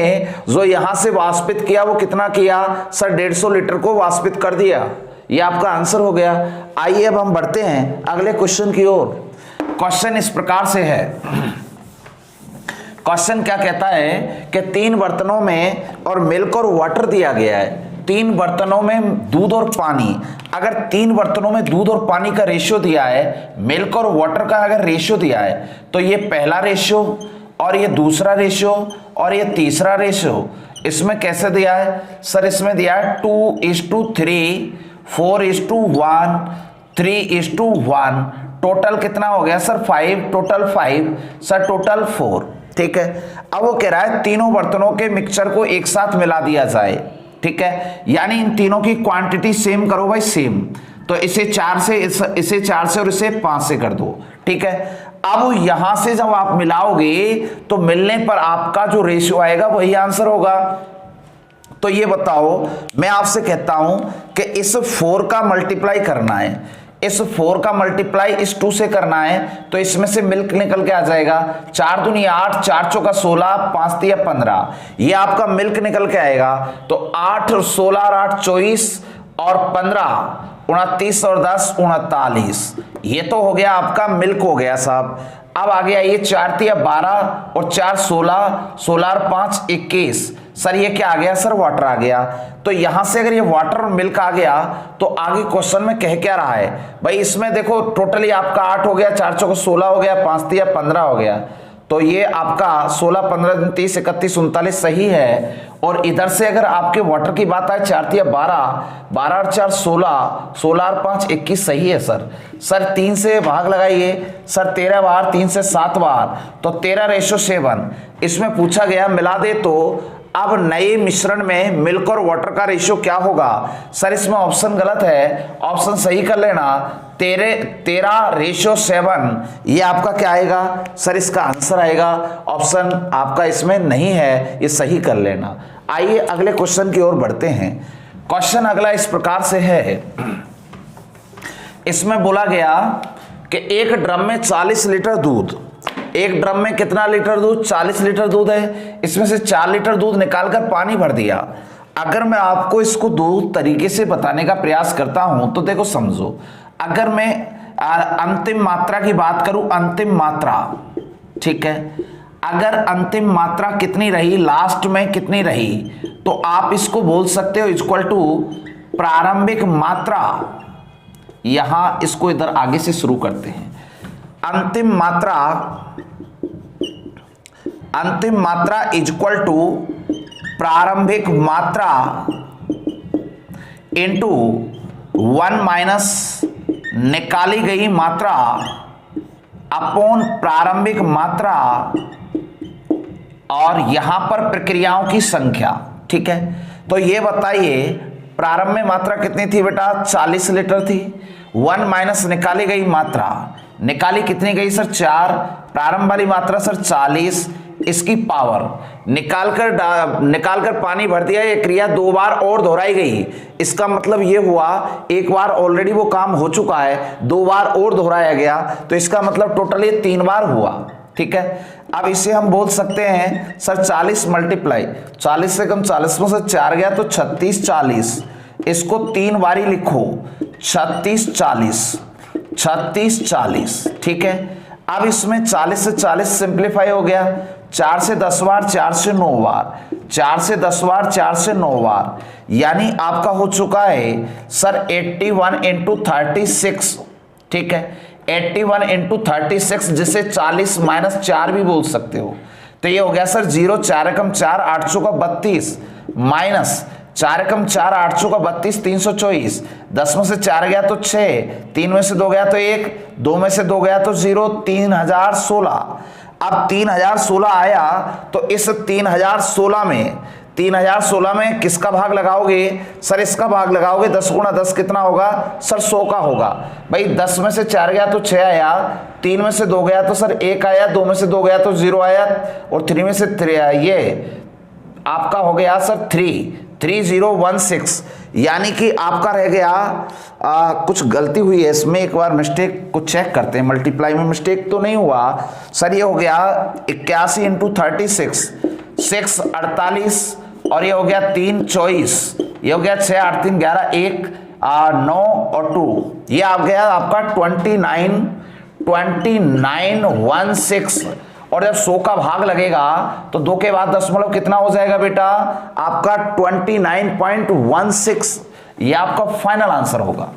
जो यहां से वाष्पित किया वो कितना किया सर 150 लीटर को वाष्पित कर दिया। ये आपका आंसर हो गया। आइए अब हम बढ़ते हैं अगले क्वेश्चन की ओर। क्वेश्चन इस प्रकार से है, क्वेश्चन क्या कहता है कि 3 बर्तनों में और मिल्क और वाटर दिया गया है। 3 बर्तनों में दूध और पानी, अगर 3 बर्तनों में दूध और पानी का रेशियो दिया है, मिल्क और वाटर का अगर रेशियो दिया है, तो ये पहला रेशियो और ये दूसरा रेशियो और ये तीसरा रेशियो इसमें कैसे दिया है सर, इसमें दिया है 2:3, 4:1, 3:1। टोटल कितना हो गया सर 5, टोटल 5 सर, टोटल 4। ठीक है, अब वो कह रहा है तीनों बर्तनों के मिक्सचर को एक साथ मिला दिया जाए। ठीक है, यानी इन तीनों की क्वांटिटी सेम करो भाई, सेम। तो इसे 4 से इसे 4 से और इसे 5 से कर दो। ठीक है, अब यहां से जब आप मिलाओगे तो मिलने पर आपका जो रेशियो आएगा वही आंसर होगा। तो ये बताओ, मैं आपसे कहता हूं कि इस 4 का मल्टीप्लाई करना है, इस 4 का मल्टीप्लाई इस 2 से करना है, तो इसमें से मिल्क निकल के आ जाएगा 4 दूनी 8, 4 चौका 16, 5 तिया 15, ये आपका मिल्क निकल के आएगा। तो 8 और 16 और 8 24 और 15 29 और 10 39, ये तो हो गया आपका मिल्क हो गया साहब। अब आ गया ये 4 तिया 12 और 4 16, 16 और 5 21, सर ये क्या आ गया सर वाटर आ गया। तो यहां से अगर ये वाटर और मिल्क आ गया तो आगे क्वेश्चन में कह क्या रहा है भाई, इसमें देखो टोटली आपका 8 हो गया, 4 चौका 16 हो गया, 5 तिया 15 हो गया। तो ये आपका 16 15 30 31 39 सही है। और इधर से अगर आपके वाटर की बात आए 4 तिया 12, 12 और 4 16, 16 और 5 21 सही है सर। सर 3 से भाग लगाइए सर, 13 बार, 3 से 7 बार, तो 13:7। इसमें पूछा गया मिला दे तो अब नए मिश्रण में मिल्क और वाटर का रेशियो क्या होगा। सर इसमें ऑप्शन गलत है, ऑप्शन सही कर लेना। 13:7 ये आपका क्या आएगा सर, इसका आंसर आएगा। ऑप्शन आपका इसमें नहीं है, ये सही कर लेना। आइए अगले क्वेश्चन की ओर बढ़ते हैं। क्वेश्चन अगला इस प्रकार से है, इसमें बोला गया कि एक ड्रम में 40 लीटर दूध, एक ड्रम में कितना लीटर दूध 40 लीटर दूध है, इसमें से 4 लीटर दूध निकालकर पानी भर दिया। अगर मैं आपको इसको दो तरीके से बताने का प्रयास करता हूं तो देखो समझो, अगर मैं अंतिम मात्रा की बात करूं, अंतिम मात्रा, ठीक है, अगर अंतिम मात्रा कितनी रही, लास्ट में कितनी रही, तो आप इसको बोल सकते हो इक्वल टू प्रारंभिक मात्रा। यहां इसको इधर आगे से शुरू करते हैं। अंतिम मात्रा इक्वल टू प्रारंभिक मात्रा इंटू 1 माइनस निकाली गई मात्रा अपॉन प्रारंभिक मात्रा और यहां पर प्रक्रियाओं की संख्या। ठीक है, तो ये बताइए प्रारंभ में मात्रा कितनी थी बेटा 40 लीटर थी। 1 माइनस निकाली गई मात्रा, निकाली कितनी गई सर 4, प्रारंभ वाली मात्रा सर 40, इसकी पावर निकालकर पानी भर दिया। ये क्रिया 2 बार और दोहराई गई, इसका मतलब ये हुआ एक बार ऑलरेडी वो काम हो चुका है, 2 बार और दोहराया गया, तो इसका मतलब टोटल ये 3 बार हुआ। ठीक है, अब इसे हम बोल सकते हैं सर 40 मल्टीप्लाई 40 से कम 40 में से 4 गया तो 36 40, इसको 3 बारी लिखो 36 40। ठीक है, अब इसमें 40 से 40 सिंप्लीफाई हो गया, 4 से 10 बार, 4 से 9 बार, 4 से 10 बार, 4 से 9 बार, यानी आपका हो चुका है सर 81 इंटू 36। ठीक है, 81 इंटू 36, जिसे 40 माइनस 4 भी बोल सकते हो। तो ये हो गया सर 0, 4 एकम 4, 8 चौका 32 माइनस 4 एकम 4, 8 चौका 32, 324। 10 में से 4 गया तो 6, 3 में से 2 गया तो 1, 2 में से 2 गया तो 0, 3016। अब 3016 आया तो इस 3016 में किसका भाग लगाओगे सर? इसका भाग लगाओगे। 10 गुणा 10 कितना होगा सर? 100 का होगा। भाई 10 में से 4 गया तो 6 आया, 3 में से 2 गया तो सर 1 आया, 2 में से 2 गया तो 0 आया, और 3 में से 3 आया, ये आपका हो गया सर 3016। यानी कि आपका रह गया कुछ गलती हुई है इसमें, एक बार मिस्टेक को चेक करते हैं। मल्टीप्लाई में मिस्टेक तो नहीं हुआ सर। ये हो गया 81 इंटू 36, 6 48, और ये हो गया 3 24, ये हो गया 6 8 3 11 1 9 और 2, ये आ गया आपका 2916। और जब 100 का भाग लगेगा तो 2 के बाद दशमलव कितना हो जाएगा बेटा? आपका 29.16। ये आपका फाइनल आंसर होगा।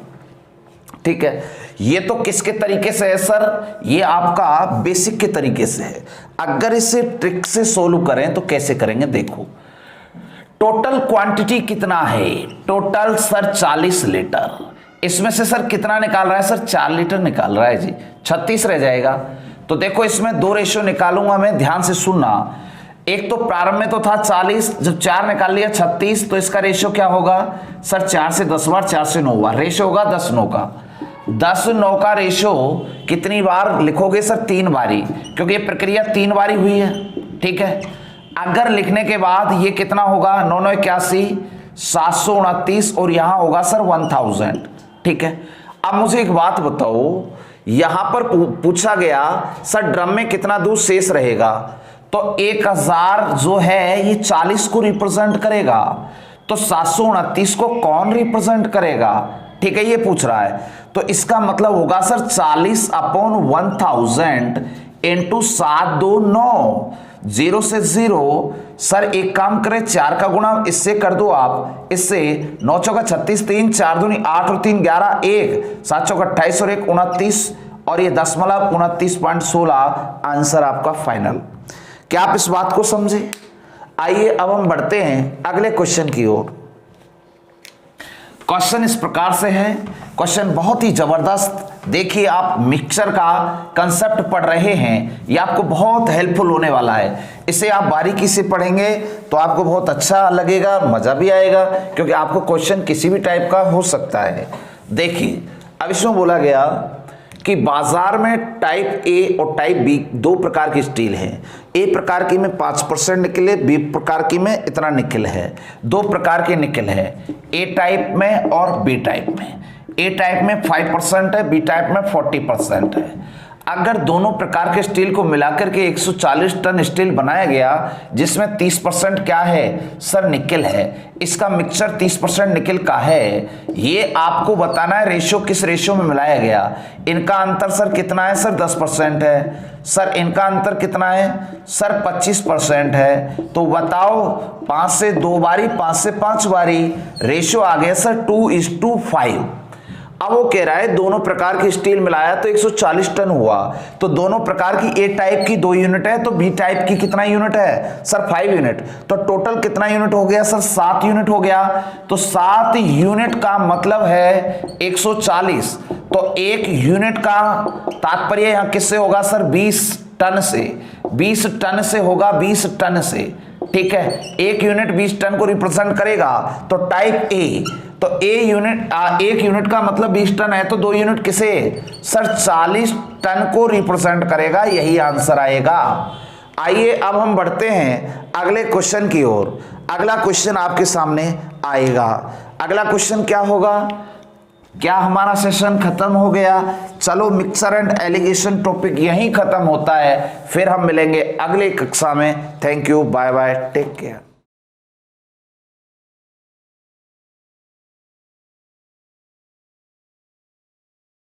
ठीक है, ये तो किसके तरीके से है सर? ये आपका बेसिक के तरीके से है। अगर इसे ट्रिक से सोल्व करें तो कैसे करेंगे देखो। टोटल क्वांटिटी कितना है? Total sir 40 litre. इसमें से सर कितना निकाल रहा है सर? 4 लीटर निकाल रहा है जी, 36 रह जाएगा। तो देखो इसमें 2 रेशियो निकालूंगा मैं, ध्यान से सुनना। एक तो प्रारंभ में तो था 40, जब 4 निकाल लिया 36, तो इसका रेशियो क्या होगा सर? 4 से 10 बार, 4 से 9 बार, रेशियो होगा 10 9 का। 10 9 का रेशियो कितनी बार लिखोगे सर? 3 बारी, क्योंकि ये प्रक्रिया 3 बारी हुई है। ठीक है, अगर लिखने के बाद ये कितना होगा? 9 9 81, 729, और यहां होगा सर 1000। ठीक है, अब मुझे एक बात बताओ, यहां पर पूछा गया सर ड्रम में कितना दूध शेष रहेगा, तो 1000 जो है ये 40 को रिप्रेजेंट करेगा, तो 729 को कौन रिप्रेजेंट करेगा? ठीक है, ये पूछ रहा है। तो इसका मतलब होगा सर 40/1000 इंटू 7 2 9, 0 से 0। सर एक काम करें, 4 का गुणा इससे कर दो आप, इससे 9 चौका 36, 3 4 दूनी 8 और 3 11, 1 7 चौका 28 और 1 29, और ये 10.2916 आंसर आपका फाइनल। क्या आप इस बात को समझे? आइए अब हम बढ़ते हैं अगले क्वेश्चन की ओर। क्वेश्चन इस प्रकार से है, क्वेश्चन बहुत ही जबरदस्त। देखिए आप मिक्सचर का कंसेप्ट पढ़ रहे हैं, ये आपको बहुत हेल्पफुल होने वाला है। इसे आप बारीकी से पढ़ेंगे तो आपको बहुत अच्छा लगेगा, मजा भी आएगा, क्योंकि आपको क्वेश्चन किसी भी टाइप का हो सकता है। देखिए अब इसमें बोला गया कि बाजार में टाइप ए और टाइप बी 2 प्रकार की स्टील है। ए प्रकार की में 5% निकल है, बी प्रकार की में इतना निकल है। 2 प्रकार के निकल है, ए टाइप में और बी टाइप में। ए टाइप में 5% है, बी टाइप में 40% है। अगर दोनों प्रकार के स्टील को मिलाकर के 140 टन स्टील बनाया गया, जिसमें 30% क्या है सर? निकल है। इसका मिक्सचर 30% निकल का है। ये आपको बताना है रेशियो किस रेशियो में मिलाया गया। इनका अंतर सर कितना है सर? 10% है। सर इनका अंतर कितना है सर? 25% है। तो बताओ 5 से 2 बारी, 5 से 5 बारी, रेशियो आ गया सर 2:5। अब वो कह रहा है दोनों प्रकार की स्टील मिलाया तो 140 टन हुआ। तो दोनों प्रकार की ए टाइप की 2 यूनिट है, तो बी टाइप की कितना यूनिट है सर? 5 यूनिट। तो टोटल कितना यूनिट हो गया सर? 7 यूनिट हो गया। तो 7 यूनिट का मतलब है 140। तो 1 यूनिट का तात्पर्य यहां किससे होगा सर? 20 टन से। 20 टन से होगा, 20 टन से। ठीक है, 1 यूनिट 20 टन को रिप्रेजेंट करेगा। तो टाइप ए, तो ए यूनिट 1 यूनिट का मतलब 20 टन है, तो 2 यूनिट किसे सर? 40 टन को रिप्रेजेंट करेगा। यही आंसर आएगा। आइए अब हम बढ़ते हैं अगले क्वेश्चन की ओर। अगला क्वेश्चन आपके सामने आएगा। अगला क्वेश्चन क्या होगा? क्या हमारा सेशन खत्म हो गया? चलो मिक्सर एंड एलिगेशन टॉपिक यहीं खत्म होता है, फिर हम मिलेंगे अगले कक्षा में। Thank you, bye bye, take care.